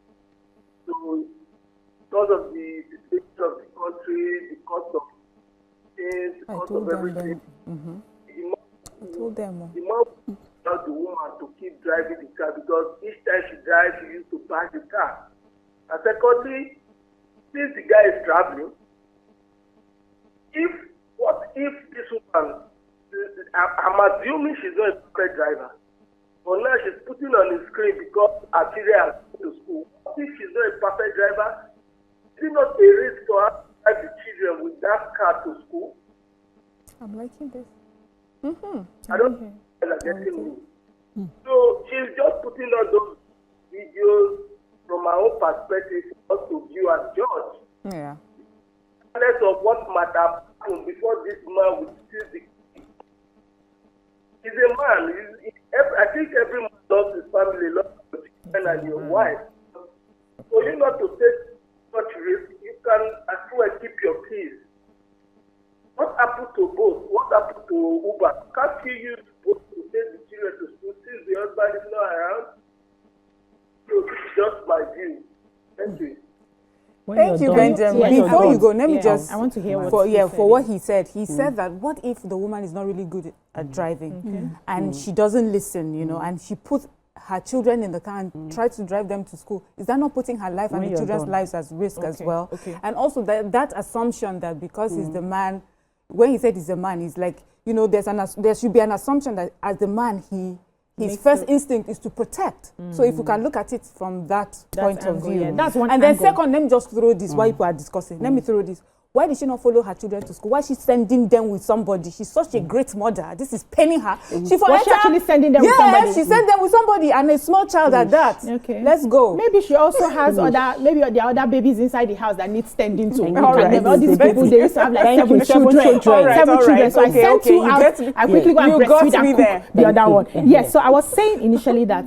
So, because of the situation of the country, the cost of things, the cost of everything, I told them. the man allowed the woman to keep driving the car because each time she drives, she used to park the car. And secondly, since the guy is traveling, what if this woman, I'm assuming she's not a perfect driver, but now she's putting on the screen because her children are going to school. What if she's not a perfect driver? Is it not a risk for her to drive the children with that car to school? I'm liking this. I don't think they're getting me. So she's just putting on those videos from her own perspective for us to view and judge. Yeah. Regardless of what might have happened before this man would steal the key. He's a man. I think every man loves his family, loves your children and your wife. For you not to take such risk, you can as well keep your peace. What happened to both? What happened to Uber? Can't you use both to take the children to school since the husband is not around? So this is just my view. Thank you. Thank you, Benjamin. Before you go, let me just. I want to hear for what he said. He said that what if the woman is not really good at driving, and she doesn't listen, you know, and she puts her children in the car and tries to drive them to school? Is that not putting her life and the children's lives at risk as well? And also that assumption that because he's the man, when he said he's a man, he's like, you know, there should be an assumption that as the man his first instinct is to protect. So if you can look at it from that point of view. That's one and then second, let me just throw this while people are discussing. Let me throw this. Why did she not follow her children to school? Why is she sending them with somebody? She's such a great mother. This is paining her. Was she actually sending them with somebody? Yes, she sent them with somebody and a small child at that. Okay. Let's go. Maybe she also has there are other babies inside the house that need tending to. All right. All these people, they used to have like seven children. So I sent two out. I quickly go and breastfeed and cook the other one. Yes, so I was saying initially that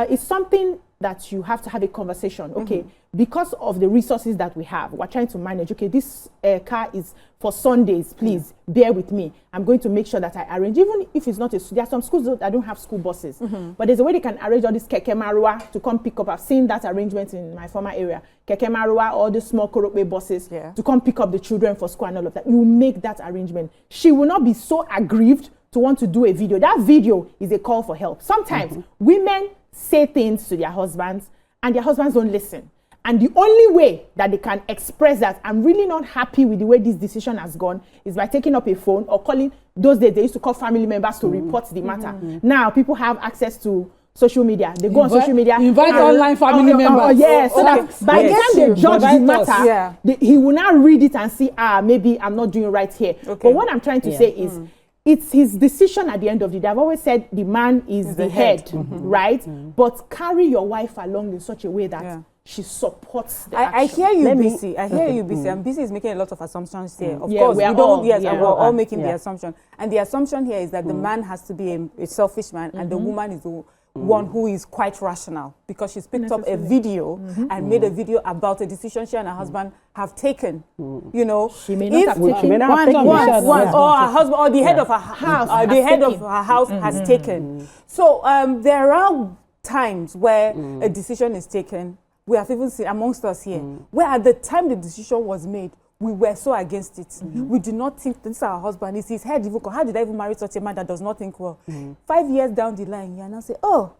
it's something that you have to have a conversation, okay? Because of the resources that we have, we're trying to manage, okay, this car is for Sundays, please bear with me. I'm going to make sure that I arrange, even if it's not there are some schools that don't have school buses, but there's a way they can arrange all this keke marua to come pick up. I've seen that arrangement in my former area. Keke marua, all the small korope buses to come pick up the children for school and all of that. You make that arrangement. She will not be so aggrieved to want to do a video. That video is a call for help. Sometimes women say things to their husbands and their husbands don't listen. And the only way that they can express that I'm really not happy with the way this decision has gone is by taking up a phone or calling. Those days they used to call family members to report the matter. Now people have access to social media. They go on social media. Invite online family members. So that by the time they judge the matter, he will now read it and see, maybe I'm not doing right here. But what I'm trying to say is, it's his decision at the end of the day. I've always said the man is the head, right? But carry your wife along in such a way that she supports the action. I hear you, BC. I hear you, BC. And BC is making a lot of assumptions here. Of course, we're all making the assumption. And the assumption here is that the man has to be a selfish man and the woman is the one who is quite rational because she's picked up a video and made a video about a decision she and her husband have taken. You know, she may not have taken one, or her husband, or the head of her house, the head of her house has taken. So there are times where a decision is taken. We have even seen amongst us here, where at the time the decision was made, we were so against it. We do not think this is our husband. It's his head even. How did I even marry such a man that does not think well? 5 years down the line, you now say, oh,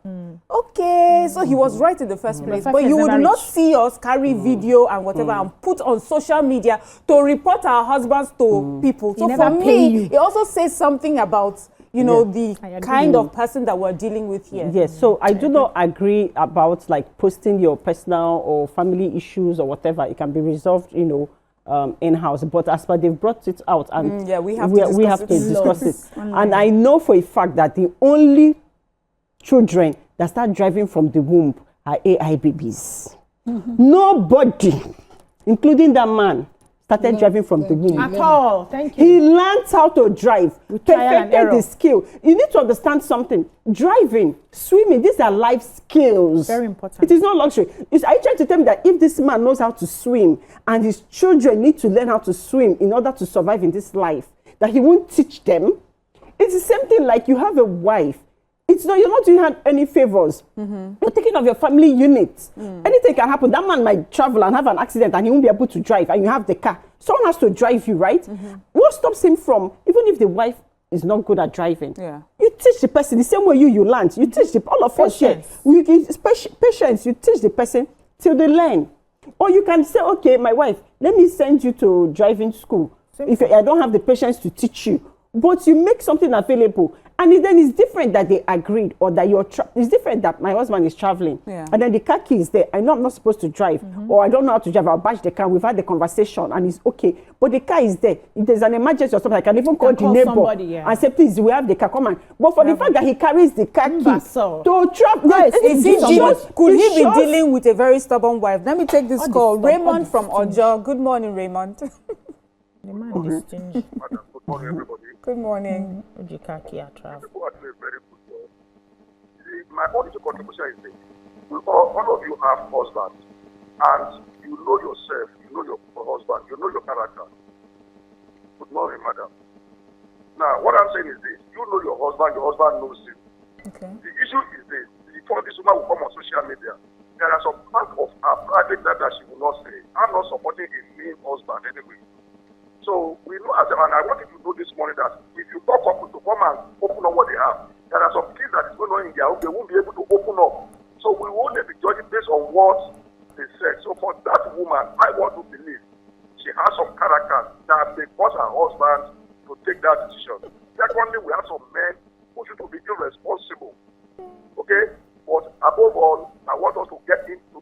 okay. So he was right in the first place. But you would not see us carry video and whatever and put on social media to report our husbands to people. So for me, it also says something about the kind of person that we're dealing with here. Yes, so I do not agree about like posting your personal or family issues or whatever. It can be resolved, in-house. But as per they've brought it out, and we have to discuss it. And I know for a fact that the only children that start driving from the womb are AI babies. Nobody, including that man, started driving from the womb. At all. Thank you. He learned how to drive, perfected the skill. You need to understand something. Driving, swimming, these are life skills. Very important. It is not luxury. Are you trying to tell me that if this man knows how to swim and his children need to learn how to swim in order to survive in this life, that he won't teach them? It's the same thing like you have a wife. You're not doing her any favors. You're taking of your family unit. Anything can happen. That man might travel and have an accident and he won't be able to drive, and you have the car. Someone has to drive you, right? What stops him from, even if the wife is not good at driving, you teach the person the same way you learn. You teach all of us here. We give patience. You teach the person till they learn. Or you can say, okay, my wife, let me send you to driving school. If I don't have the patience to teach you, but you make something available. And then it's different that they agreed, or that it's different that my husband is traveling. And then the car key is there. I know I'm not supposed to drive, or I don't know how to drive. I'll bash the car. We've had the conversation and it's okay. But the car is there. If there's an emergency or something, I can even call the neighbor and say, please, we have the car, come on. But for the fact that he carries the car key to travel, could he be dealing with a very stubborn wife? Let me take this call. Raymond from Ojo. Good morning, Raymond. The man is stingy. Good morning, everybody. Good morning. People are doing very good job. My only contribution is this. All of you have husbands, and you know yourself, you know your husband, you know your character. Good morning, madam. Now, what I'm saying is this. You know your husband knows you. Okay. The issue is this. Before this woman will come on social media, there are some part of her private life that she will not say. I'm not supporting a mean husband anyway. So we know, and I want you to know this morning that if you talk up to come and open up what they have, there are some things that is going on in their home, they won't be able to open up. So we won't be judging based on what they said. So for that woman, I want to believe she has some character that may cause her husband to take that decision. Secondly, we have some men who should be irresponsible. Okay? But above all, I want us to get into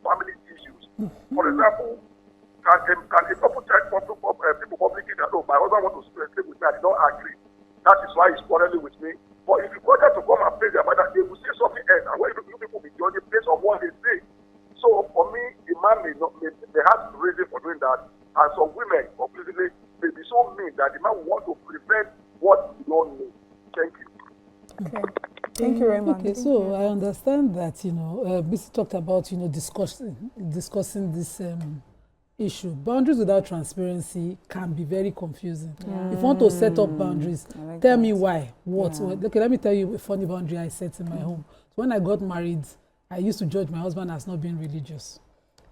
family issues. For example, can a couple tell people publicly that, my husband wants to sleep with me, I did not agree. That is why he's quarreling with me. But if you go there to come and pray their mother, they will say something else. And when you people be judging based on what they say. So for me, the man may have reason for doing that. And some women, completely, may be so mean that the man will want to prevent what you don't know. Thank you. Okay. Thank you very much. Okay, so I understand that, Bisi talked about, discussing this issue. Boundaries without transparency can be very confusing. If you want to set up boundaries, tell me why. What? Okay, let me tell you a funny boundary I set in my home. So when I got married, I used to judge my husband as not being religious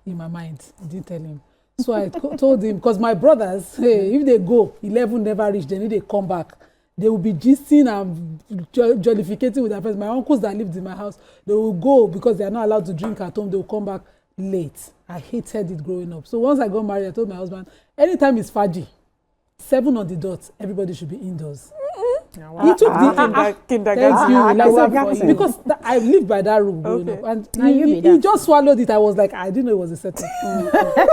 in my mind. I didn't tell him. So I told him, because my brothers, hey, if they go, 11 never reach, then if they come back, they will be gisting and jollificating with their friends. My uncles that lived in my house, they will go because they are not allowed to drink at home. They will come back late. I hated it growing up. So once I got married, I told my husband, anytime it's Faji, 7 on the dot, everybody should be indoors. He took the kindergarten. Because I lived by that rule growing up. And he just swallowed it. I was like, I didn't know it was a setting.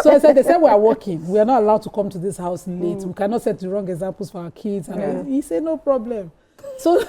So I said, they said we are working. We are not allowed to come to this house late. We cannot set the wrong examples for our kids. And he said, no problem. So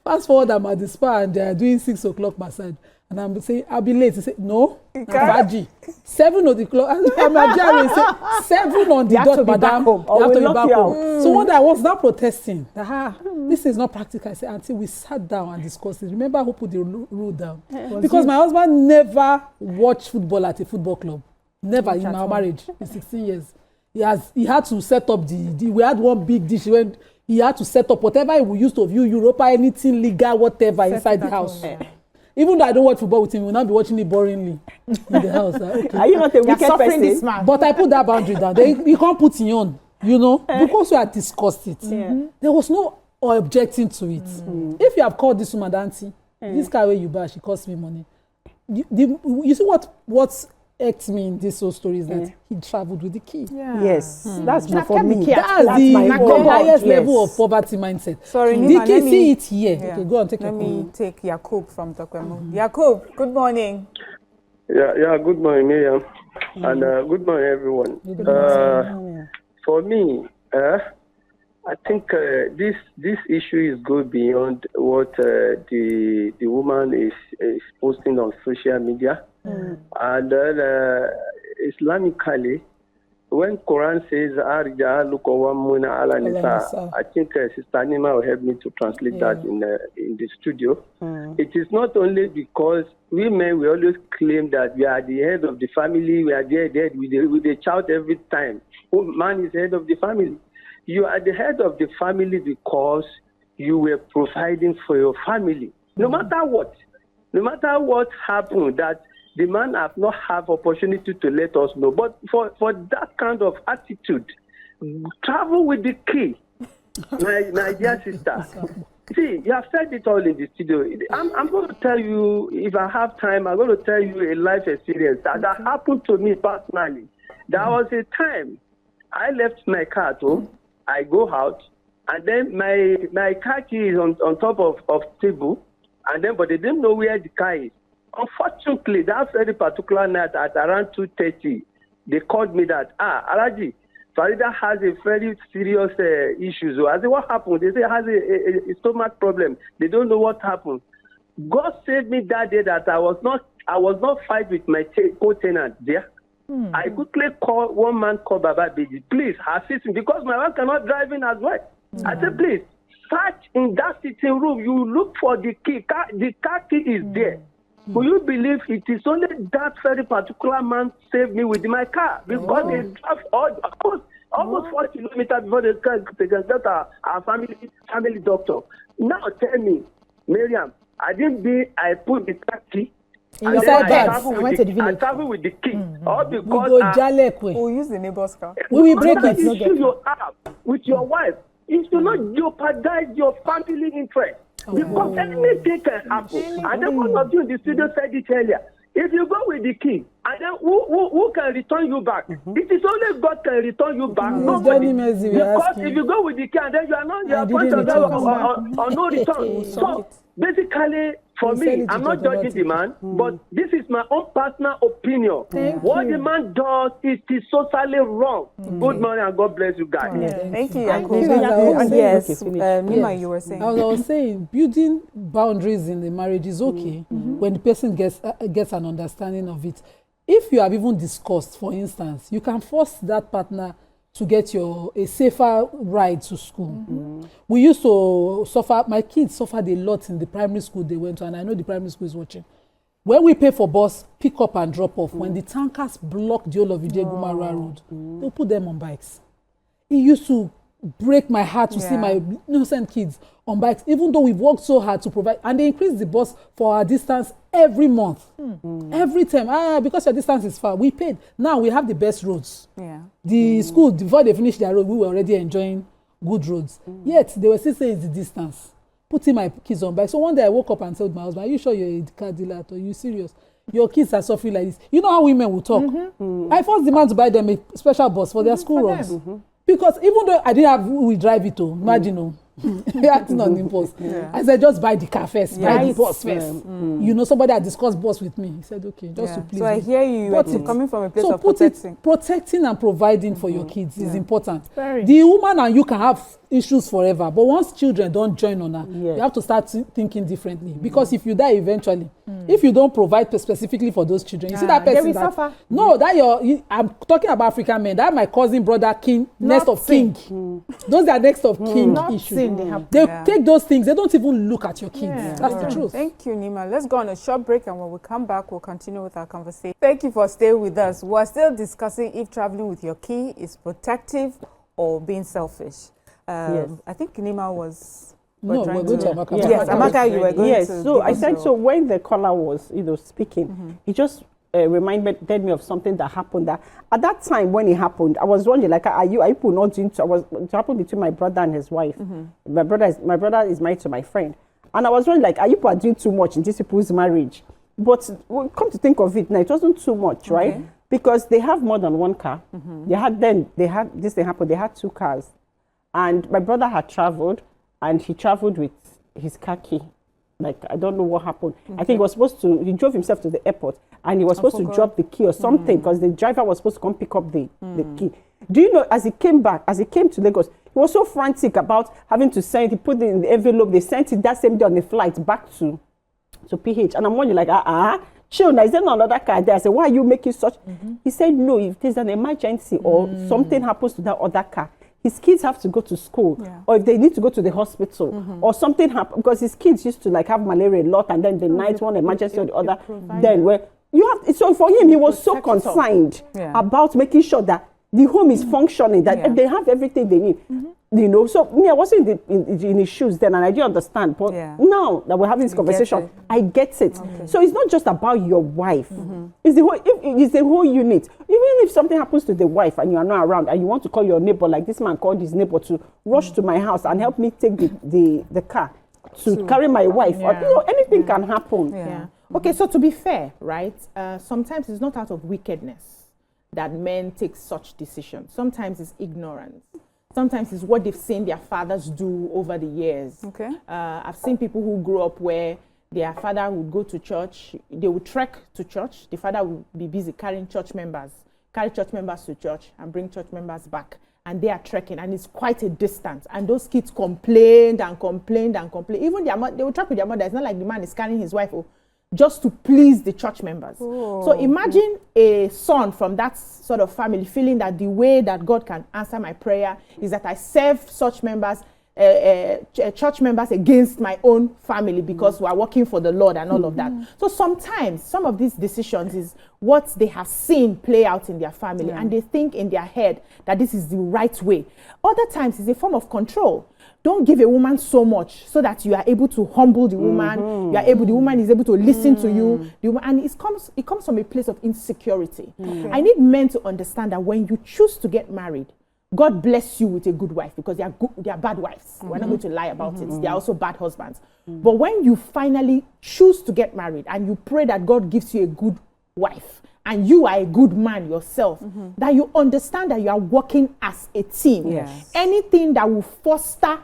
fast forward, I'm at the spa and they are doing 6 o'clock massage. And I'm saying, I'll be late. He said, no, Faji. 7 on the clock. I'm at Jerry. He said, 7 on the dot, madam. You have to be back home. So one day I was now protesting. This is not practical. I said, Auntie, we sat down and discussed it. Remember who put the rule down? Because my husband never watched football at a football club. Never in our marriage in 16 years. He had to set up we had one big dish when he had to set up whatever we used to view Europa, anything legal, whatever inside the house. Even though I don't watch football with him, we'll not be watching it boringly in the house. Okay. Are you not a wicked person? But I put that boundary down. You can't put in on, because we had discussed it. There was no objecting to it. If you have called this woman auntie, this car where you buy, she cost me money. You see what irked me in this whole story is that he traveled with the key. Yes, that's for me. That's the highest level of poverty mindset. Sorry, the Nyma, key, see it here. Okay, go on, take Let your me take Yakub from Tokwemo. Yakub, good morning. Yeah, good morning, Miriam. And good morning, everyone. For me, I think this issue is go beyond what the woman is posting on social media. And Islamically, when Quran says Arja Lukawamuna ala Nisa, I think Sister Nyma will help me to translate that in the studio. It is not only because women we always claim that we are the head of the family, we are there with the child every time. Man is head of the family. You are the head of the family because you were providing for your family. No matter what happened, that the man have not have opportunity to let us know. But for that kind of attitude, travel with the key, my dear sister. See, you have said it all in the studio. I'm going to tell you, if I have time, I'm going to tell you a life experience that happened to me personally. There was a time I left my car at home. I go out, and then my car key is on top of table, but they didn't know where the car is. Unfortunately, that very particular night at around 2:30, they called me that, Alaji, Farida has a very serious issue. So I said, what happened? They say has a stomach problem. They don't know what happened. God saved me that day that I was not fight with my co-tenant there. I quickly call one man called Baba Beji. Please assist me because my wife cannot drive in as well. I said, please search in that sitting room. You look for the key. The car key is there. Will you believe it is only that very particular man saved me with my car because they drive almost 4 kilometers before they can get our family doctor. Now tell me, Miriam, I put the car key. I travel with the key. All because we'll use the neighbor's car. We will break it. Issue you have with your wife is to not jeopardize your family interest. Because anything can happen. And then one of you in the studio said it earlier. If you go with the key, and then who can return you back? It is only God can return you back. Nobody. Because if you go with the key, and then you are not point on no return. So basically, for me, I'm not judging the man, but this is my own personal opinion. What the man does is totally wrong. Good morning and God bless you guys. Thank you, Yes, Nyma, you were saying. I was saying, building boundaries in the marriage is okay when the person gets an understanding of it. If you have even discussed, for instance, you can force that partner to get a safer ride to school. We used to suffer, my kids suffered a lot in the primary school they went to, and I know the primary school is watching. When we pay for bus, pick up and drop off, when the tankers block the whole of Idegumara Road, they'll put them on bikes. It used to break my heart to see my innocent kids on bikes, even though we've worked so hard to provide, and they increase the bus for our distance every month. Every time, because your distance is far, we paid. Now we have the best roads. The school, before they finished their road, we were already enjoying good roads. Yet they were still saying it's the distance. Putting my kids on bike. So one day I woke up and told my husband, are you sure you're a car dealer? Are you serious? Your kids are suffering like this. You know how women will talk. I forced the man to buy them a special bus for their school runs. Because even though I didn't have who will drive it, imagine, acting on impulse. I said, just buy the car first, buy the bus first. You know, somebody had discussed bus with me. He said, okay, just to please So I hear you, coming from a place of protecting and providing for your kids is important. The woman and you can have issues forever, but once children don't join on her, you have to start thinking differently. Because if you die eventually, if you don't provide specifically for those children, you see that person that suffer. No, I'm talking about African men. That my cousin, brother, king, next of king. Those are next of king issues. They take those things. They don't even look at your kids. That's the truth. Thank you, Nyma. Let's go on a short break, and when we come back, we'll continue with our conversation. Thank you for staying with us. We're still discussing if traveling with your key is protective or being selfish. I think Nyma was No, trying we're going to to- Amaka. Yes, Amaka, you were going Yes, to. so give I us said, your- so when the caller was, speaking, he just reminded me of something that happened. That at that time when it happened, I was wondering, like, are you people not doing? It happened between my brother and his wife. My brother is married to my friend, and I was wondering, like, are you people doing too much in these people's marriage? But come to think of it, now it wasn't too much, right? Because they have more than one car. They had this thing happened. They had 2 cars, and my brother had traveled, and he traveled with his car key. Like, I don't know what happened. I think he was supposed to, he drove himself to the airport, and he was supposed to drop the key or something, because the driver was supposed to come pick up the key. Do you know, as he came to Lagos, he was so frantic about having to send, he put it in the envelope, they sent it that same day on the flight back to PH. And I'm wondering, like, chill, now, is there not another car there? I said, why are you making such? He said, no, if there's an emergency or something happens to that other car, his kids have to go to school, or if they need to go to the hospital, or something happens, because his kids used to like have malaria a lot, and then the night one emergency or the other, then where you have. So for him, he was so concerned about making sure that the home is functioning, that they have everything they need. You know, so me, I wasn't in his shoes then, and I didn't understand. But now that we're having this conversation, I get it. So it's not just about your wife; it's the whole. It's the whole unit. Even if something happens to the wife and you are not around, and you want to call your neighbor, like this man called his neighbor to rush to my house and help me take the car to carry my wife, or anything can happen. Okay, so to be fair, right? Sometimes it's not out of wickedness that men take such decisions. Sometimes it's ignorance. Sometimes it's what they've seen their fathers do over the years. Okay. I've seen people who grew up where their father would go to church, they would trek to church, the father would be busy carry church members to church and bring church members back. And they are trekking, and it's quite a distance. And those kids complained and complained and complained. Even their mother, they would trek with their mother. It's not like the man is carrying his wife just to please the church members. So imagine a son from that sort of family feeling that the way that God can answer my prayer is that I serve such members, church members against my own family because we are working for the Lord and all of that. So sometimes some of these decisions is what they have seen play out in their family, and they think in their head that this is the right way. Other times it's a form of control. Don't give a woman so much so that you are able to humble the woman. The woman is able to listen to you. And it comes from a place of insecurity. I need men to understand that when you choose to get married, God bless you with a good wife, because they are bad wives. We're not going to lie about it. They are also bad husbands. But when you finally choose to get married and you pray that God gives you a good wife, and you are a good man yourself, that you understand that you are working as a team. Anything that will foster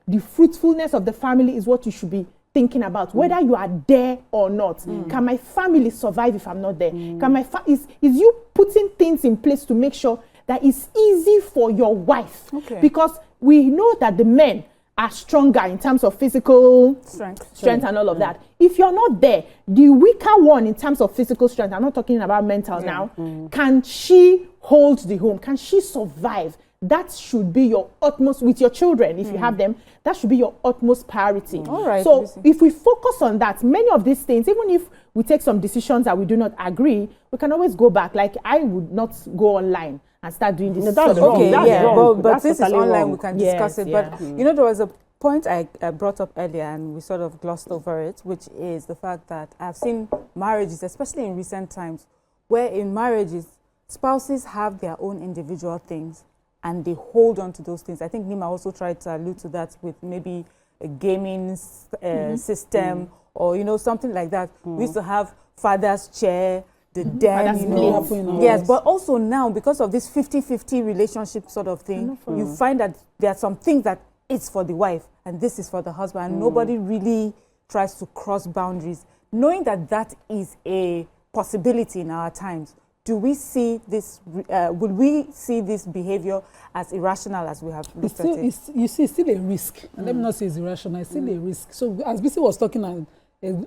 the fruitfulness of the family is what you should be thinking about, whether you are there or not. Can my family survive if I'm not there? Can my is you putting things in place to make sure that it's easy for your wife? Because we know that the men are stronger in terms of physical strength and all of that. If you're not there, the weaker one in terms of physical strength, I'm not talking about mental now, can she hold the home? Can she survive? That should be your utmost, with your children, if you have them, that should be your utmost priority. So if we focus on that, many of these things, even if we take some decisions that we do not agree, we can always go back. Like, I would not go online and start doing this. That's wrong. That's wrong. But That's this is totally online, wrong. we can discuss it. But you know, there was a point I brought up earlier and we sort of glossed over it, which is the fact that I've seen marriages, especially in recent times, where in marriages, spouses have their own individual things and they hold on to those things. I think Nyma also tried to allude to that with maybe a gaming system or, you know, something like that. We used to have father's chair, the den, you know. Yes, but also now, because of this 50-50 relationship sort of thing, you find that there are some things that it's for the wife and this is for the husband. And nobody really tries to cross boundaries. Knowing that that is a possibility in our times, do we see this, would we see this behavior as irrational as we have looked at it? You see, it's still a risk. And let me not say it's irrational, it's still a risk. So as Bisi was talking and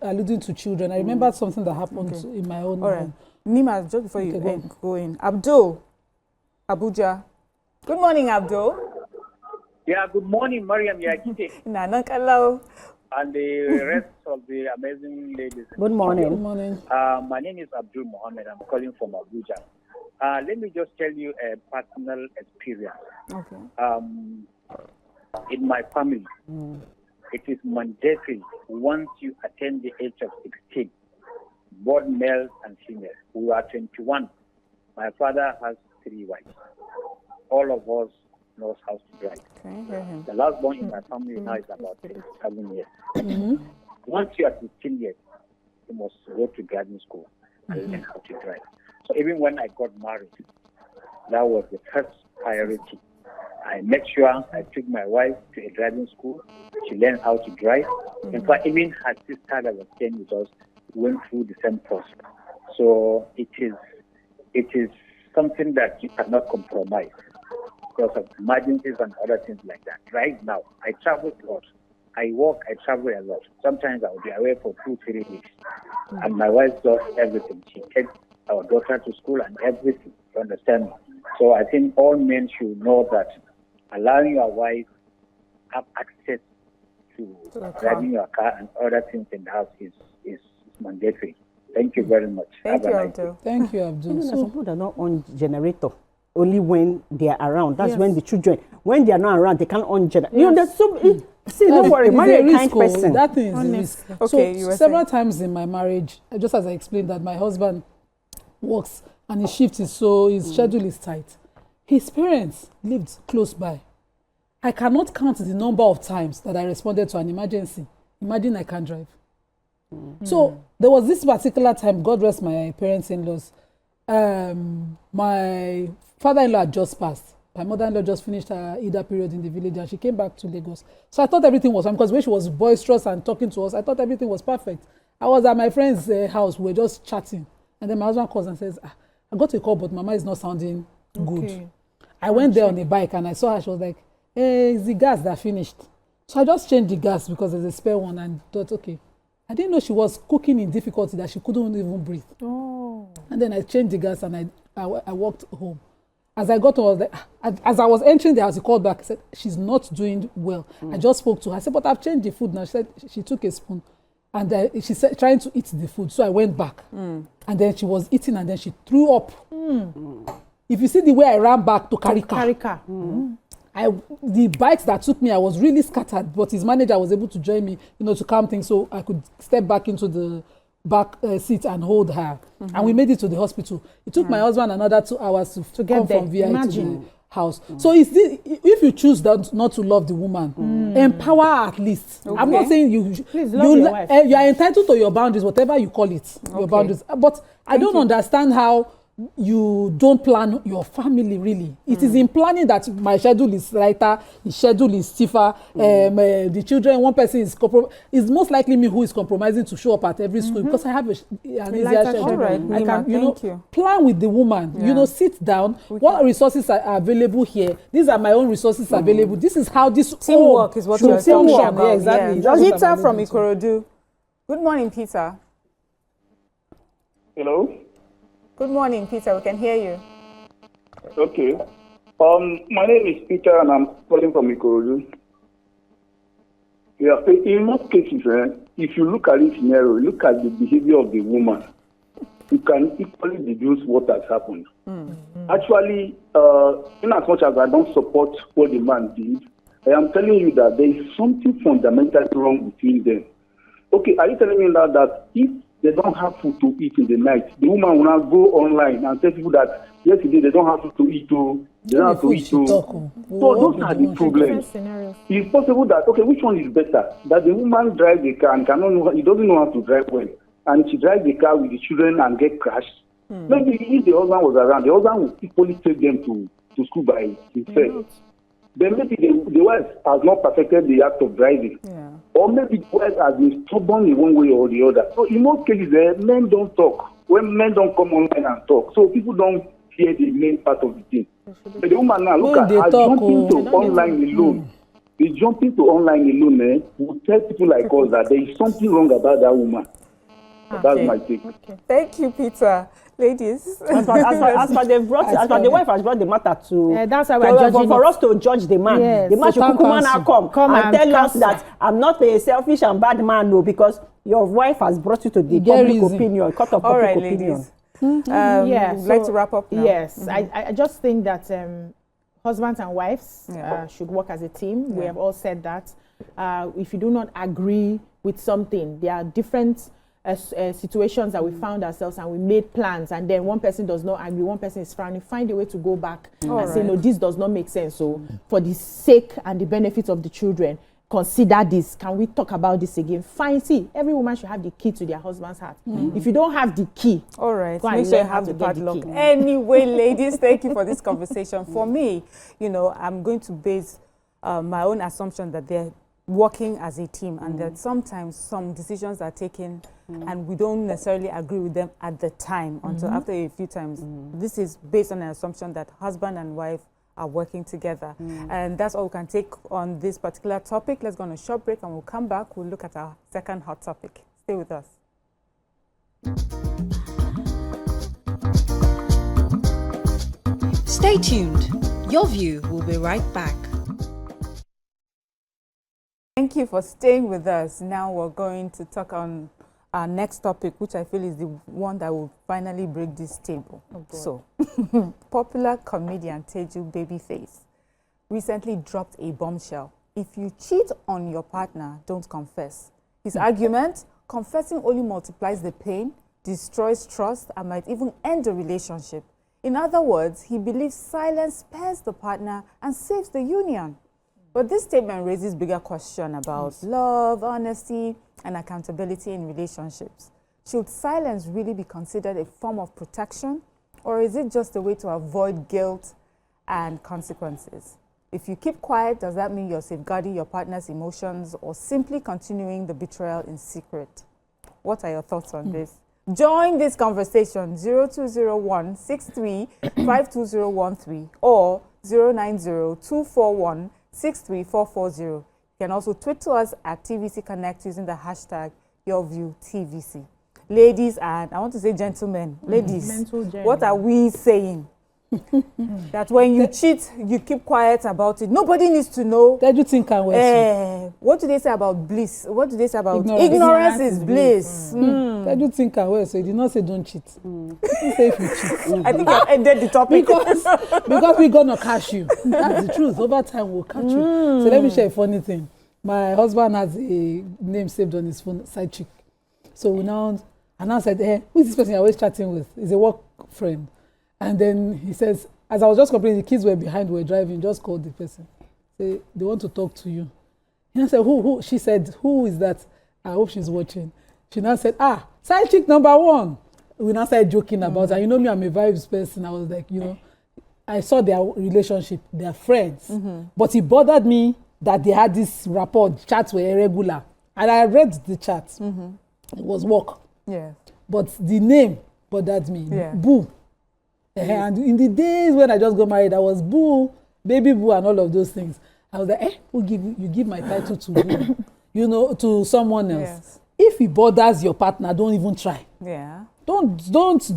alluding to children, I remembered something that happened in my own home. Nyma, just before you go in, Abdul, Abuja. Good morning, Abdul. Yeah, good morning, Mariam Yakite. Hello. And the rest of the amazing ladies. Good morning. Good morning. My name is Abdul Mohammed. I'm calling from Abuja. Let me just tell you a personal experience. In my family, it is mandatory once you attain the age of 16, both male and female. We are 21. My father has 3 wives. All of us knows how to drive. Can you hear him? The last born in my family now is about 7 years. Once you are 15 years, you must go to driving school and learn how to drive. So even when I got married, that was the first priority. I made sure I took my wife to a driving school. She learned how to drive. In fact, even her sister that was staying with us went through the same process. So it is something that you cannot compromise because of emergencies and other things like that. Right now, I travel a lot. I work, I travel a lot. Sometimes I will be away for 2-3 weeks. And my wife does everything. She takes our daughter to school and everything. You understand me? So I think all men should know that allowing your wife have access to driving your car and other things in the house is mandatory. Thank you very much. Thank you, Abdul. Thank you, Abdul. Some people are not on generator. Only when they are around. That's when the children, when they are not around, they can't on generator. You know, see, don't worry, marry a kind person. That thing is a risk. Okay, you were several times in my marriage, just as I explained that my husband works and his shift is his schedule is tight. His parents lived close by. I cannot count the number of times that I responded to an emergency. Imagine I can't drive. So there was this particular time, God rest my parents-in-laws, my father-in-law had just passed. My mother-in-law just finished her Ida period in the village and she came back to Lagos. So I thought everything was fine because when she was boisterous and talking to us, I thought everything was perfect. I was at my friend's house, we were just chatting. And then my husband calls and says, I got a call, but Mama is not sounding good. I went there on a bike and I saw her, she was like, hey, it's the gas that finished. So I just changed the gas because there's a spare one and thought, okay. I didn't know she was cooking in difficulty that she couldn't even breathe. And then I changed the gas and I walked home. As I got home, as I was entering the house, he called back. He said, she's not doing well. I just spoke to her. I said, but I've changed the food now. She said she took a spoon and she said trying to eat the food. So I went back and then she was eating and then she threw up. If you see the way I ran back to Karika. The bikes that took me, I was really scattered, but his manager was able to join me, to calm things so I could step back into the back seat and hold her. And we made it to the hospital. It took my husband another 2 hours to come from VI to the house. So if you choose not to love the woman, empower her at least. I'm not saying you are entitled to your boundaries, whatever you call it, your boundaries. But I don't understand how you don't plan your family really. It is in planning that my schedule is lighter, his schedule is stiffer, the children, one person is it's most likely me who is compromising to show up at every school because I have an easier schedule. All right, I can, thank you. plan with the woman, sit down, what resources are available here, these are my own resources available, this is how this teamwork is what you're talking about. Yeah, exactly. Yeah. Peter from Ikorodu. Good morning, Peter. Hello? Good morning, Peter. We can hear you. Okay. My name is Peter and I'm calling from Ikorodu. Yeah, in most cases, if you look at this scenario, look at the behavior of the woman, you can equally deduce what has happened. Actually, in as much as I don't support what the man did, I am telling you that there is something fundamentally wrong between them. Okay, are you telling me now that if they don't have food to eat in the night, the woman will not go online and tell people that yesterday they don't have food to eat, they don't have to eat. So those are the problems. It's possible that, okay, which one is better? That the woman drives the car and he doesn't know how to drive well, and she drives the car with the children and get crashed. Maybe if the husband was around, the husband would equally take them to school by himself. Then maybe the wife has not perfected the act of driving. Or maybe the wife has been stubborn in one way or the other. So in most cases, men don't talk. When men don't come online and talk, so people don't hear the main part of the thing. But the woman now, look at her jumping to online alone. The jumping to online alone will tell people like us that there is something wrong about that woman. That's my take. Thank you, Peter. Ladies. As far the wife has brought the matter to that's how we're judging for us to judge the man. Yes, the man should come and tell us that I'm not a selfish and bad man, no, because your wife has brought you to the public opinion, court of public opinion. Would like to wrap up now. Yes, I just think that husbands and wives should work as a team. We have all said that. if you do not agree with something, there are different situations that we found ourselves and we made plans, and then one person does not agree, one person is frowning, find a way to go back and say, no, this does not make sense. So for the sake and the benefit of the children, consider this. Can we talk about this again? Fine. See, every woman should have the key to their husband's heart. If you don't have the key, all right, go make sure you have the padlock. Anyway, ladies, thank you for this conversation. For me, you know, I'm going to base my own assumption that they're working as a team, and that sometimes some decisions are taken and we don't necessarily agree with them at the time until after a few times. This is based on an assumption that husband and wife are working together. And that's all we can take on this particular topic. Let's go on a short break and we'll come back. We'll look at our second hot topic. Stay with us. Stay tuned. Your View will be right back. Thank you for staying with us. Now we're going to talk on our next topic, which I feel is the one that will finally break this table. So, popular comedian Teju Babyface recently dropped a bombshell. If you cheat on your partner, don't confess. His argument, confessing only multiplies the pain, destroys trust, and might even end the relationship. In other words, he believes silence spares the partner and saves the union. But this statement raises bigger question about love, honesty, and accountability in relationships. Should silence really be considered a form of protection, or is it just a way to avoid guilt and consequences? If you keep quiet, does that mean you're safeguarding your partner's emotions or simply continuing the betrayal in secret? What are your thoughts on this? Join this conversation 0201 63 52013 or 090 63440. You can also tweet to us at TVC Connect using the hashtag YourViewTVC. Ladies and, I want to say gentlemen, ladies, what are we saying? That when you cheat, you keep quiet about it. Nobody needs to know. What do you think what do they say about bliss? What do they say about ignorance is bliss? What do you think so he did not say don't cheat. He say if you cheat. I think I've ended the topic. because we're going to catch you. That's the truth. Over time, we'll catch you. So let me share a funny thing. My husband has a name saved on his phone, side chick. So we now said, hey, who is this person you're always chatting with? He's a work friend. And then he says, as I was just complaining, the kids were behind, were driving, just called the person. Say, they want to talk to you. And I said, who? She said, who is that? I hope she's watching. She now said, side chick number one. We now started joking about it. And you know me, I'm a vibes person. I was like, you know, I saw their relationship, their friends. But it bothered me that they had this rapport, chats were irregular. And I read the chat. It was work. Yeah. But the name bothered me. Yeah. Boo. And in the days when I just got married, I was boo, baby boo, and all of those things. I was like, who you give my title to boo, you know, to someone else. Yes. If it bothers your partner, don't even try. Yeah. Don't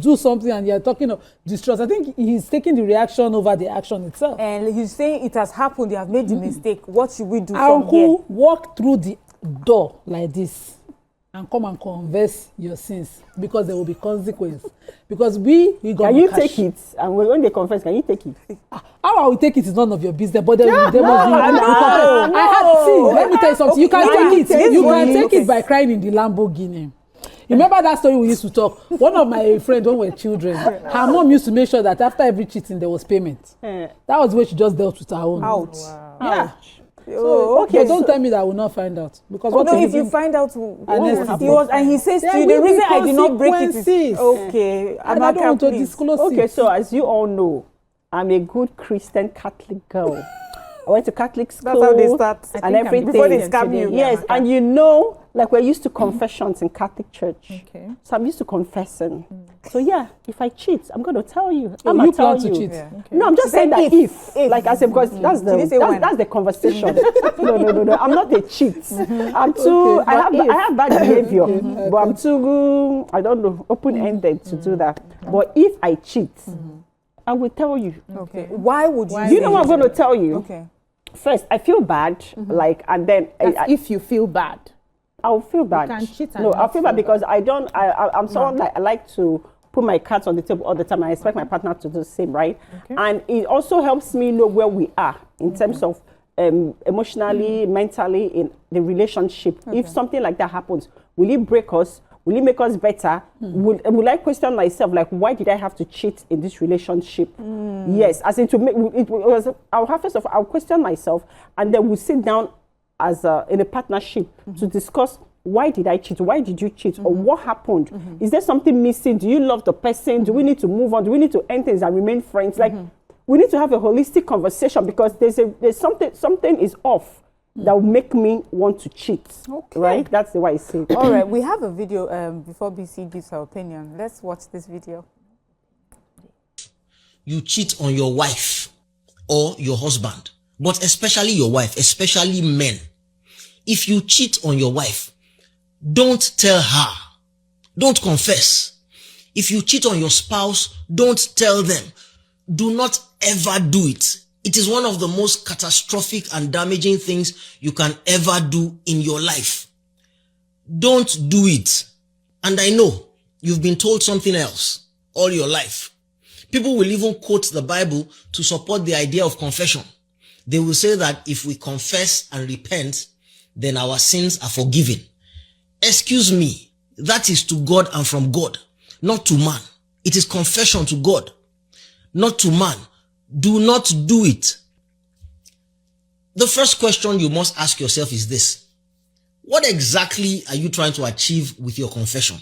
do something and you're talking of distrust. I think he's taking the reaction over the action itself. And he's saying it has happened, they have made the mistake. What should we do from here? Walk through the door like this and come and confess your sins, because there will be consequence. Because we got can you take it? And when they confess, can you take it? How I will take it is none of your business. But there must be. Let me tell you something. You can take it. You can take it by crying in the Lamborghini. You remember that story we used to talk? One of my friends, when we were children, her mom used to make sure that after every cheating there was payment. That was the way she just dealt with her own. Ouch. Wow. Yeah. So, okay. But don't tell me that I will not find out. Because if you find out, and he says to you, the reason I did not break it is okay. And I don't want to disclose it. Okay, so as you all know, I'm a good Christian Catholic girl. I went to Catholic school. That's how they start. And everything. Before they scam you. Yes, and you know, like we're used to confessions in Catholic church. Okay. So I'm used to confessing. So yeah, if I cheat, I'm going to tell you. I'm going to tell you. Cheat. Yeah. Okay. No, I'm just saying that if. Like I said, because that's the conversation. No. I'm not a cheat. I'm too. Okay, I have bad behavior, but I'm too. I don't know, open-ended to do that. But if I cheat, I will tell you. Okay. Why would you? You know what I'm going to tell you? Okay. First, I feel bad, and then if you feel bad, I'll feel bad. You can cheat. No, I'll feel bad because I'm someone that I like to put my cards on the table all the time. I expect my partner to do the same, right? Okay. And it also helps me know where we are in terms of emotionally, mentally in the relationship. If something like that happens, will it break us? Will it make us better? Will I question myself, like, why did I have to cheat in this relationship? Yes, as in to make it was. I'll have first of all, I'll question myself, and then we'll sit down as in a partnership to discuss, why did I cheat? Why did you cheat? Or what happened? Is there something missing? Do you love the person? Do we need to move on? Do we need to end things and remain friends? Like, we need to have a holistic conversation, because there's something is off that will make me want to cheat. Okay. Right? That's the way I say it. All right, we have a video before BC gives her opinion. Let's watch this video. You cheat on your wife or your husband, but especially your wife, especially men. If you cheat on your wife, don't tell her. Don't confess. If you cheat on your spouse, don't tell them. Do not ever do it. It is one of the most catastrophic and damaging things you can ever do in your life. Don't do it. And I know you've been told something else all your life. People will even quote the Bible to support the idea of confession. They will say that if we confess and repent, then our sins are forgiven. Excuse me, that is to God and from God, not to man. It is confession to God, not to man. Do not do it. The first question you must ask yourself is this: what exactly are you trying to achieve with your confession?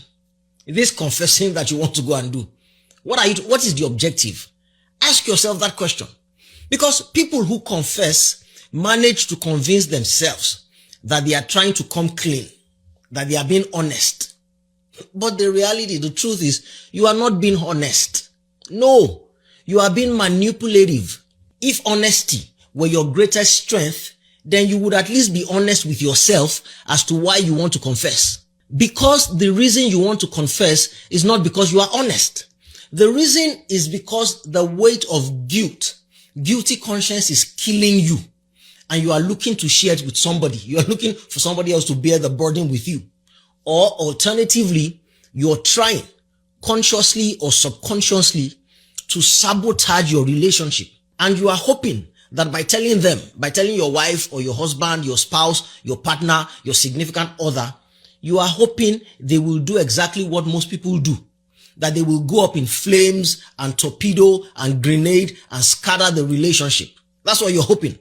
This confessing that you want to go and do, what is the objective? Ask yourself that question. Because people who confess manage to convince themselves that they are trying to come clean, that they are being honest. But the reality, the truth is, you are not being honest. No, you are being manipulative. If honesty were your greatest strength, then you would at least be honest with yourself as to why you want to confess. Because the reason you want to confess is not because you are honest. The reason is because the weight of guilty conscience is killing you, and you are looking to share it with somebody. You are looking for somebody else to bear the burden with you. Or alternatively, you're trying consciously or subconsciously to sabotage your relationship. And you are hoping that by telling your wife or your husband, your spouse, your partner, your significant other, you are hoping they will do exactly what most people do. That they will go up in flames and torpedo and grenade and scatter the relationship. That's what you're hoping.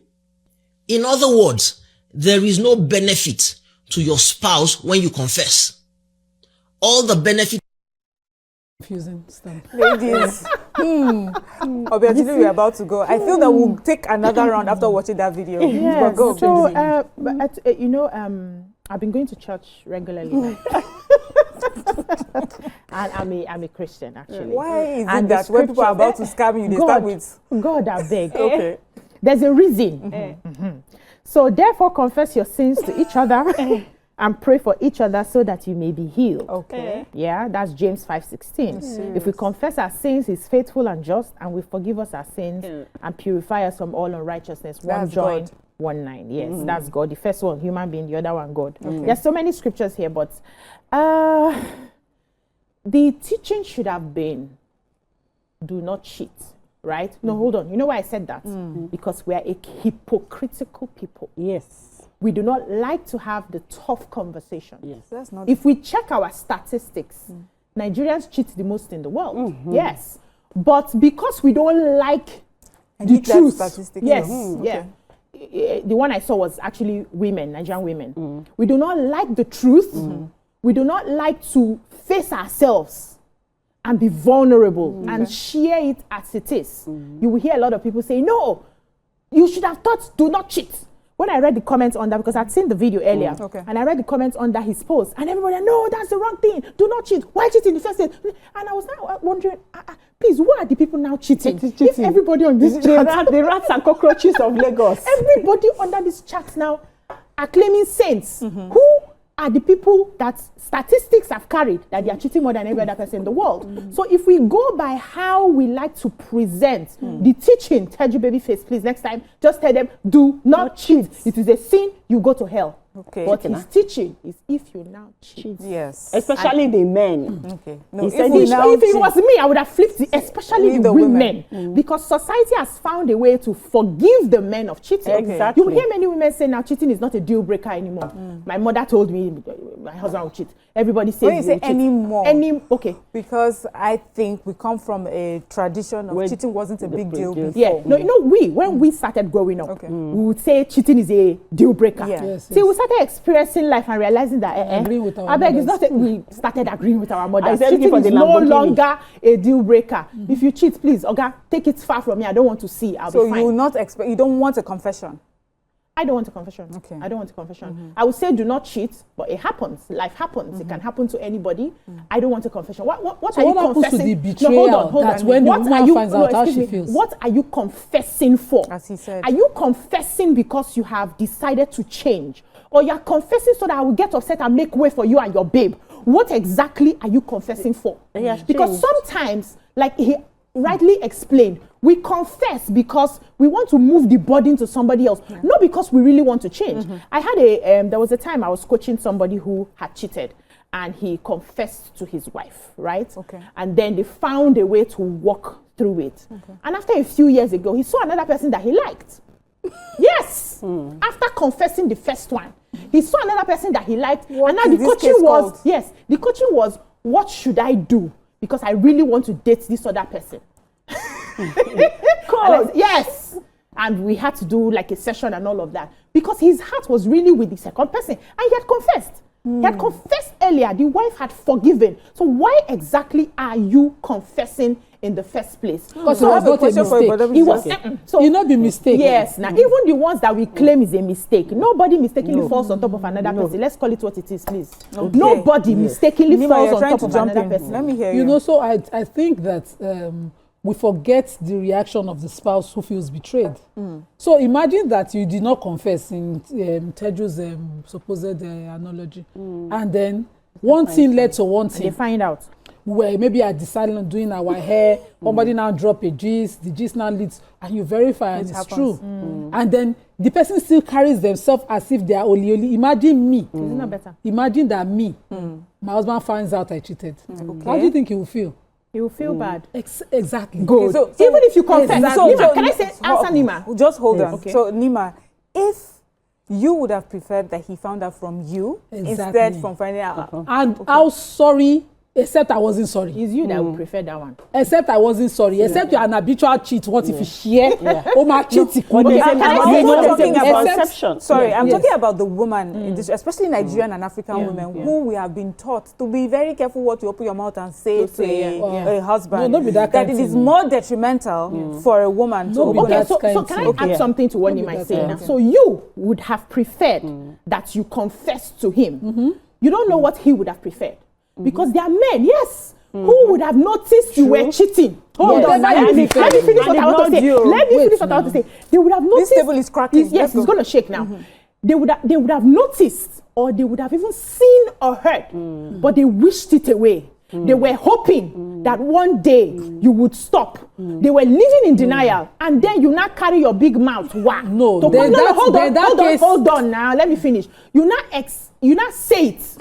In other words, there is no benefit to your spouse when you confess. All the benefit. Confusing stuff. Ladies, obviously we're about to go. I feel that we'll take another round after watching that video. Yes. Go, I've been going to church regularly. And I'm a Christian, actually. Why is it that when people are about to scam you, they start with God, I beg. Okay. There's a reason. So therefore confess your sins to each other and pray for each other so that you may be healed. Okay. Yeah, that's James 5:16. If we confess our sins, he's faithful and just and will forgive us our sins and purify us from all unrighteousness. 1 John 1:9. Yes, that's God. The first one, human being, the other one, God. There's so many scriptures here, but the teaching should have been, do not cheat, right? No, hold on. You know why I said that? Because we are a hypocritical people. Yes. We do not like to have the tough conversation. Yes. That's not. If we check our statistics, Nigerians cheat the most in the world. Yes. But because we don't like the truth. Yes. Yeah. The one I saw was actually women, Nigerian women. We do not like the truth. We do not like to face ourselves and be vulnerable and share it as it is. You will hear a lot of people say, no, you should have thought, do not cheat. When I read the comments on that, because I'd seen the video earlier, and I read the comments under his post, and everybody, no, that's the wrong thing. Do not cheat. Why cheat in the first place? And I was now wondering, please, who are the people now cheating? If everybody on this chat, the rats and cockroaches of Lagos. Everybody under this chat now are claiming saints. Who are the people that statistics have carried that they are cheating more than every other person in the world? So if we go by how we like to present the teaching, tell you baby face, please next time, just tell them, do not cheat. It is a sin, you go to hell. Okay. What he's teaching is if you now cheat. Yes. Especially the men. Okay. No, If it was me, I would have flipped it, especially the women. Because society has found a way to forgive the men of cheating. Exactly. You will hear many women say now cheating is not a deal breaker anymore. My mother told me my husband will cheat. Everybody says when you say anymore. Okay. Because I think we come from a tradition of cheating wasn't a big deal before. Yeah. No, when we started growing up, we would say cheating is a deal breaker. See, we started experiencing life and realizing that I beg it's not we started agreeing with our mothers. Cheating is no longer a deal breaker. If you cheat, please, take it far from me. I don't want to see. I'll be fine. So you will not expect. You don't want a confession. I don't want a confession. Okay. I don't want a confession. I would say do not cheat, but it happens. Life happens. It can happen to anybody. I don't want a confession. What so are you happens confessing? to the betrayal? No, hold on. That's when the woman finds out how she feels. What are you confessing for? As he said. Are you confessing because you have decided to change? Or you're confessing so that I will get upset and make way for you and your babe? What exactly are you confessing for? Because sometimes, like he rightly explained, we confess because we want to move the burden to somebody else, not because we really want to change. I had there was a time I was coaching somebody who had cheated and he confessed to his wife, right? Okay. And then they found a way to walk through it. Okay. And after a few years ago, he saw another person that he liked. Yes! After confessing the first one, he saw another person that he liked. What and now the coaching was, the coaching was, what should I do? Because I really want to date this other person. Yes. And we had to do like a session and all of that. Because his heart was really with the second person. And he had confessed. He had confessed earlier. The wife had forgiven. So why exactly are you confessing in the first place? Because it was not a mistake. It was so you not be mistaken. Yes. Now even the ones that we claim is a mistake, nobody mistakenly falls on top of another person. Let's call it what it is, please. Okay. Nobody mistakenly falls on top of another person. Let me hear you. You know, so I think that we forget the reaction of the spouse who feels betrayed. So imagine that you did not confess in Teju's supposed analogy, and then one thing led to one thing. They find out. Where maybe I decided on doing our hair, somebody now drop a gist, the gist now leads, and you verify and it's true. And then the person still carries themselves as if they are only. Imagine me. Isn't that better? Imagine that me, my husband finds out I cheated. How do you think he will feel? He will feel bad. Exactly. Good. So even if you confess, Nyma, can I say, answer Nyma? Just hold on. Okay. So Nyma, if you would have preferred that he found out from you instead from finding out. And how sorry, except I wasn't sorry. It's you that would prefer that one. Except I wasn't sorry. Except you're an habitual cheat. What if you share? Oh, my cheating. Sorry, I'm talking about the woman, in this, especially Nigerian and African women, who we have been taught to be very careful what you open your mouth and say to a husband. No, that it is more detrimental for a woman to open. Okay, so can I add something to what you might say now? So you would have preferred that you confess to him. You don't know what he would have preferred. Because there are men, yes, who would have noticed you were cheating. Hold on, let me finish what I want to say. Let me finish what I want to say. They would have noticed. This table is cracking. Yes, it's going to shake now. They would have noticed, or they would have even seen or heard, but they wished it away. They were hoping that one day you would stop. They were living in denial, and then you now carry your big mouth. Wow. No, hold on now. Let me finish. You now say it,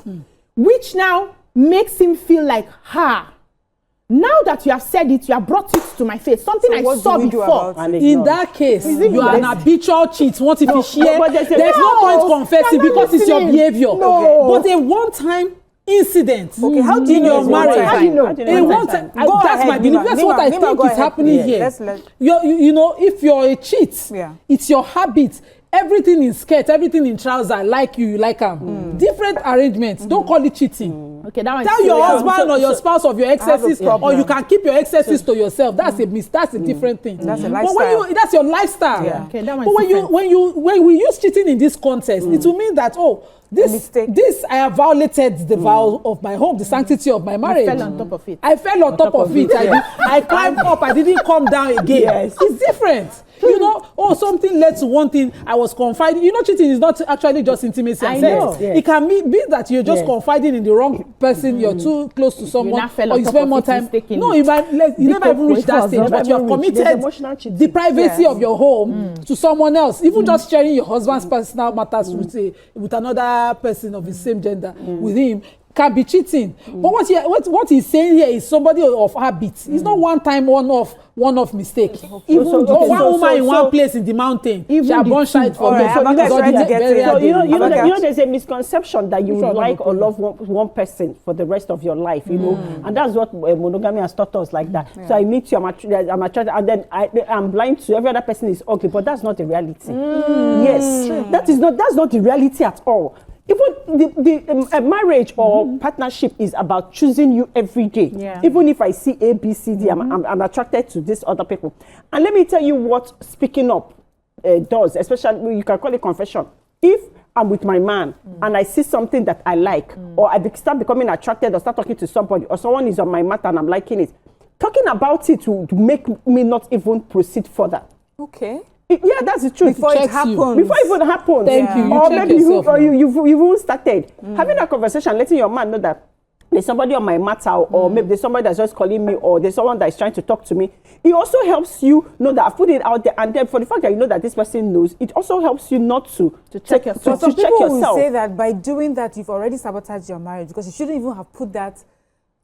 which now makes him feel like, now that you have said it, you have brought it to my face. Something I saw before. In that case, you are an habitual cheat. What if you share? There's no point confessing because it's your behavior. But a one-time incident. Okay, how do you know marriage? How do you know? A one-time. That's my belief. That's what I think is happening here. You know, if you're a cheat, it's your habit. Everything in skirt, everything in trouser, like you like them. Different arrangements. Don't call it cheating. Okay, that one. Tell your husband or your spouse of your excesses, or you can keep your excesses to yourself. That's a different thing. That's a lifestyle. But that's your lifestyle. Okay, that but when we use cheating in this context, it will mean that this I have violated the vow of my home, the sanctity of my marriage. You fell on top of it. I fell on top of it. I climbed up. I didn't come down again. Yes. It's different. You know, something led to one thing. I was confiding. You know, cheating is not actually just intimacy and sex. Yes. It can be that you're just confiding in the wrong person. You're too close to someone, or you spend more time. No, you never even reach that stage, but you have committed the privacy of your home to someone else. Even just sharing your husband's personal matters with another person of the same gender with him can be cheating. But what he's saying here is somebody of habit. It's not one time, one-off mistake. Even one woman in one place in the mountain, she had born child for me. You know, there's a misconception that you would like or love one person for the rest of your life, you know, and that's what monogamy has taught us like that. So I meet you, I'm attracted, and then I'm blind to every other person is ugly, but that's not the reality. Yes, that's not the reality at all. Even the marriage or partnership is about choosing you every day. Yeah. Even if I see A, B, C, D, I'm attracted to these other people. And let me tell you what speaking up does, especially, you can call it confession. If I'm with my man and I see something that I like, or I start becoming attracted or start talking to somebody, or someone is on my matter and I'm liking it, talking about it to make me not even proceed further. Okay. Yeah, that's the truth. Before it happens. Before it even happens. Thank you. Or maybe you've even started. Having a conversation, letting your man know that there's somebody on my matter, or maybe there's somebody that's just calling me, or there's someone that's trying to talk to me. It also helps you know that I've put it out there, and then for the fact that you know that this person knows, it also helps you not to check yourself. Some people will say that by doing that, you've already sabotaged your marriage, because you shouldn't even have put that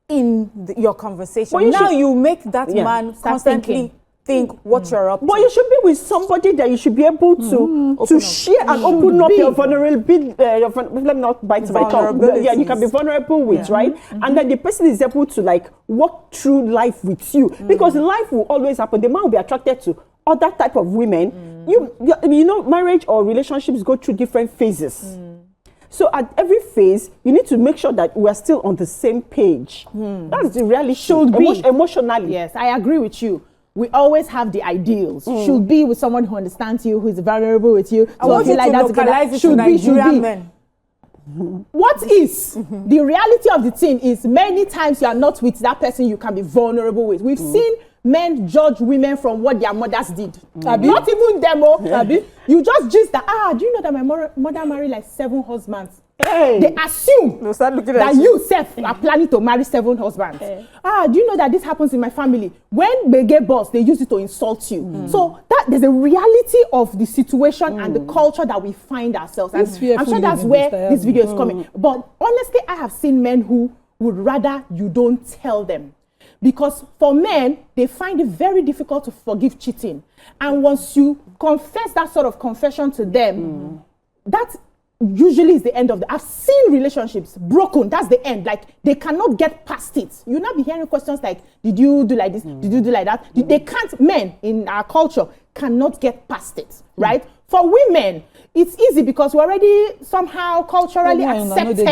in your conversation. Well, you make that man constantly think what you're up to. But you should be with somebody that you should be able to share and open up your vulnerability. Let me not bite my tongue. Yeah, you can be vulnerable with, right? And then the person is able to like walk through life with you, because life will always happen. The man will be attracted to other type of women. You know, marriage or relationships go through different phases. So at every phase, you need to make sure that we are still on the same page. That's the reality. Should be emotionally. Yes, I agree with you. We always have the ideals. Should be with someone who understands you, who is vulnerable with you. I want you like to localize it to Nigerian men. What is the reality of the thing is many times you are not with that person you can be vulnerable with. We've seen men judge women from what their mothers did. Not even them. You just gist that, do you know that my mother married like 7 husbands? Hey. They assume that you self are planning to marry 7 husbands. Hey. Do you know that this happens in my family? When they get boss, they use it to insult you. So that there's a reality of the situation and the culture that we find ourselves. And I'm sure that's where this video is coming. But honestly, I have seen men who would rather you don't tell them. Because for men, they find it very difficult to forgive cheating. And once you confess that sort of confession to them, that usually is the end of I've seen relationships broken. That's the end. Like, they cannot get past it. You'll not be hearing questions like, did you do like this? Did you do like that? They can't, men in our culture cannot get past it, right? For women, it's easy because we're already somehow culturally accepted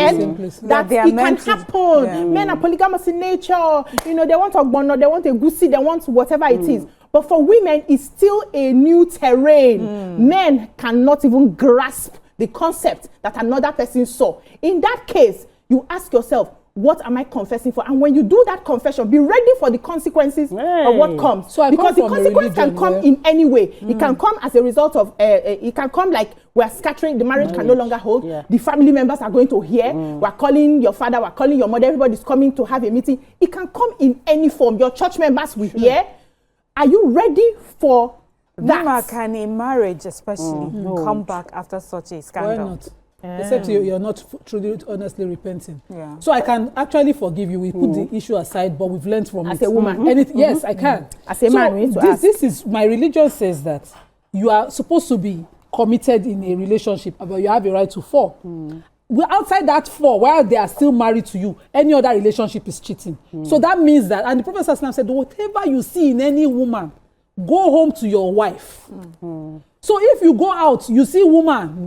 that it can happen. Men are polygamous in nature. You know, they want ogbono, they want a goosey, they want whatever it is. But for women, it's still a new terrain. Men cannot even grasp the concept that another person saw. In that case, you ask yourself, what am I confessing for? And when you do that confession, be ready for the consequences of what comes. So because the consequence can come in any way. It can come as a result of, it can come like we're scattering, the marriage can no longer hold. The family members are going to hear. We're calling your father, we're calling your mother, everybody's coming to have a meeting. It can come in any form. Your church members will hear. Are you ready for that? Nyma, can a marriage especially come back after such a scandal? Why not? Except you're not truly, honestly repenting. So I can actually forgive you. We put the issue aside, but we've learned from it. As a woman. Yes, I can. As a man, we need to ask. This is, my religion says that you are supposed to be committed in a relationship, but you have a right to fall. Well, outside that fall, while they are still married to you, any other relationship is cheating. So that means that, and the Prophet said, whatever you see in any woman, go home to your wife. So if you go out, you see woman,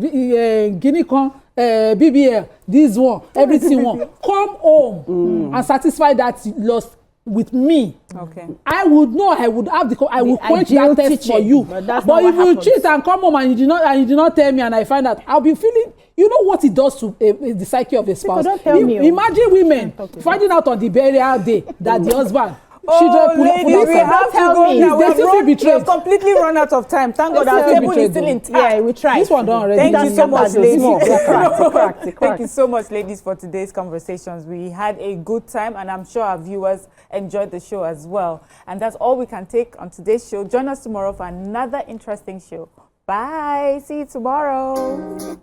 Guinea corn, BBL, this one, everything one, come home and satisfy that lost. with me, Okay. I would know. I would have I would quench that thirst for you. But that's But not if what you happens. cheat and come home and you did not tell me, and I find out, I'll be feeling. You know what it does to the psyche of a spouse. don't tell me. Imagine women finding out on the burial day that the husband. Oh, ladies, we have to go now. We have completely run out of time. Thank God our table is still intact. Yeah, we tried. This one done already. Thank you so much, ladies. Correct. Thank you so much, ladies, for today's conversations. We had a good time, and I'm sure our viewers enjoyed the show as well. And that's all we can take on today's show. Join us tomorrow for another interesting show. Bye. See you tomorrow.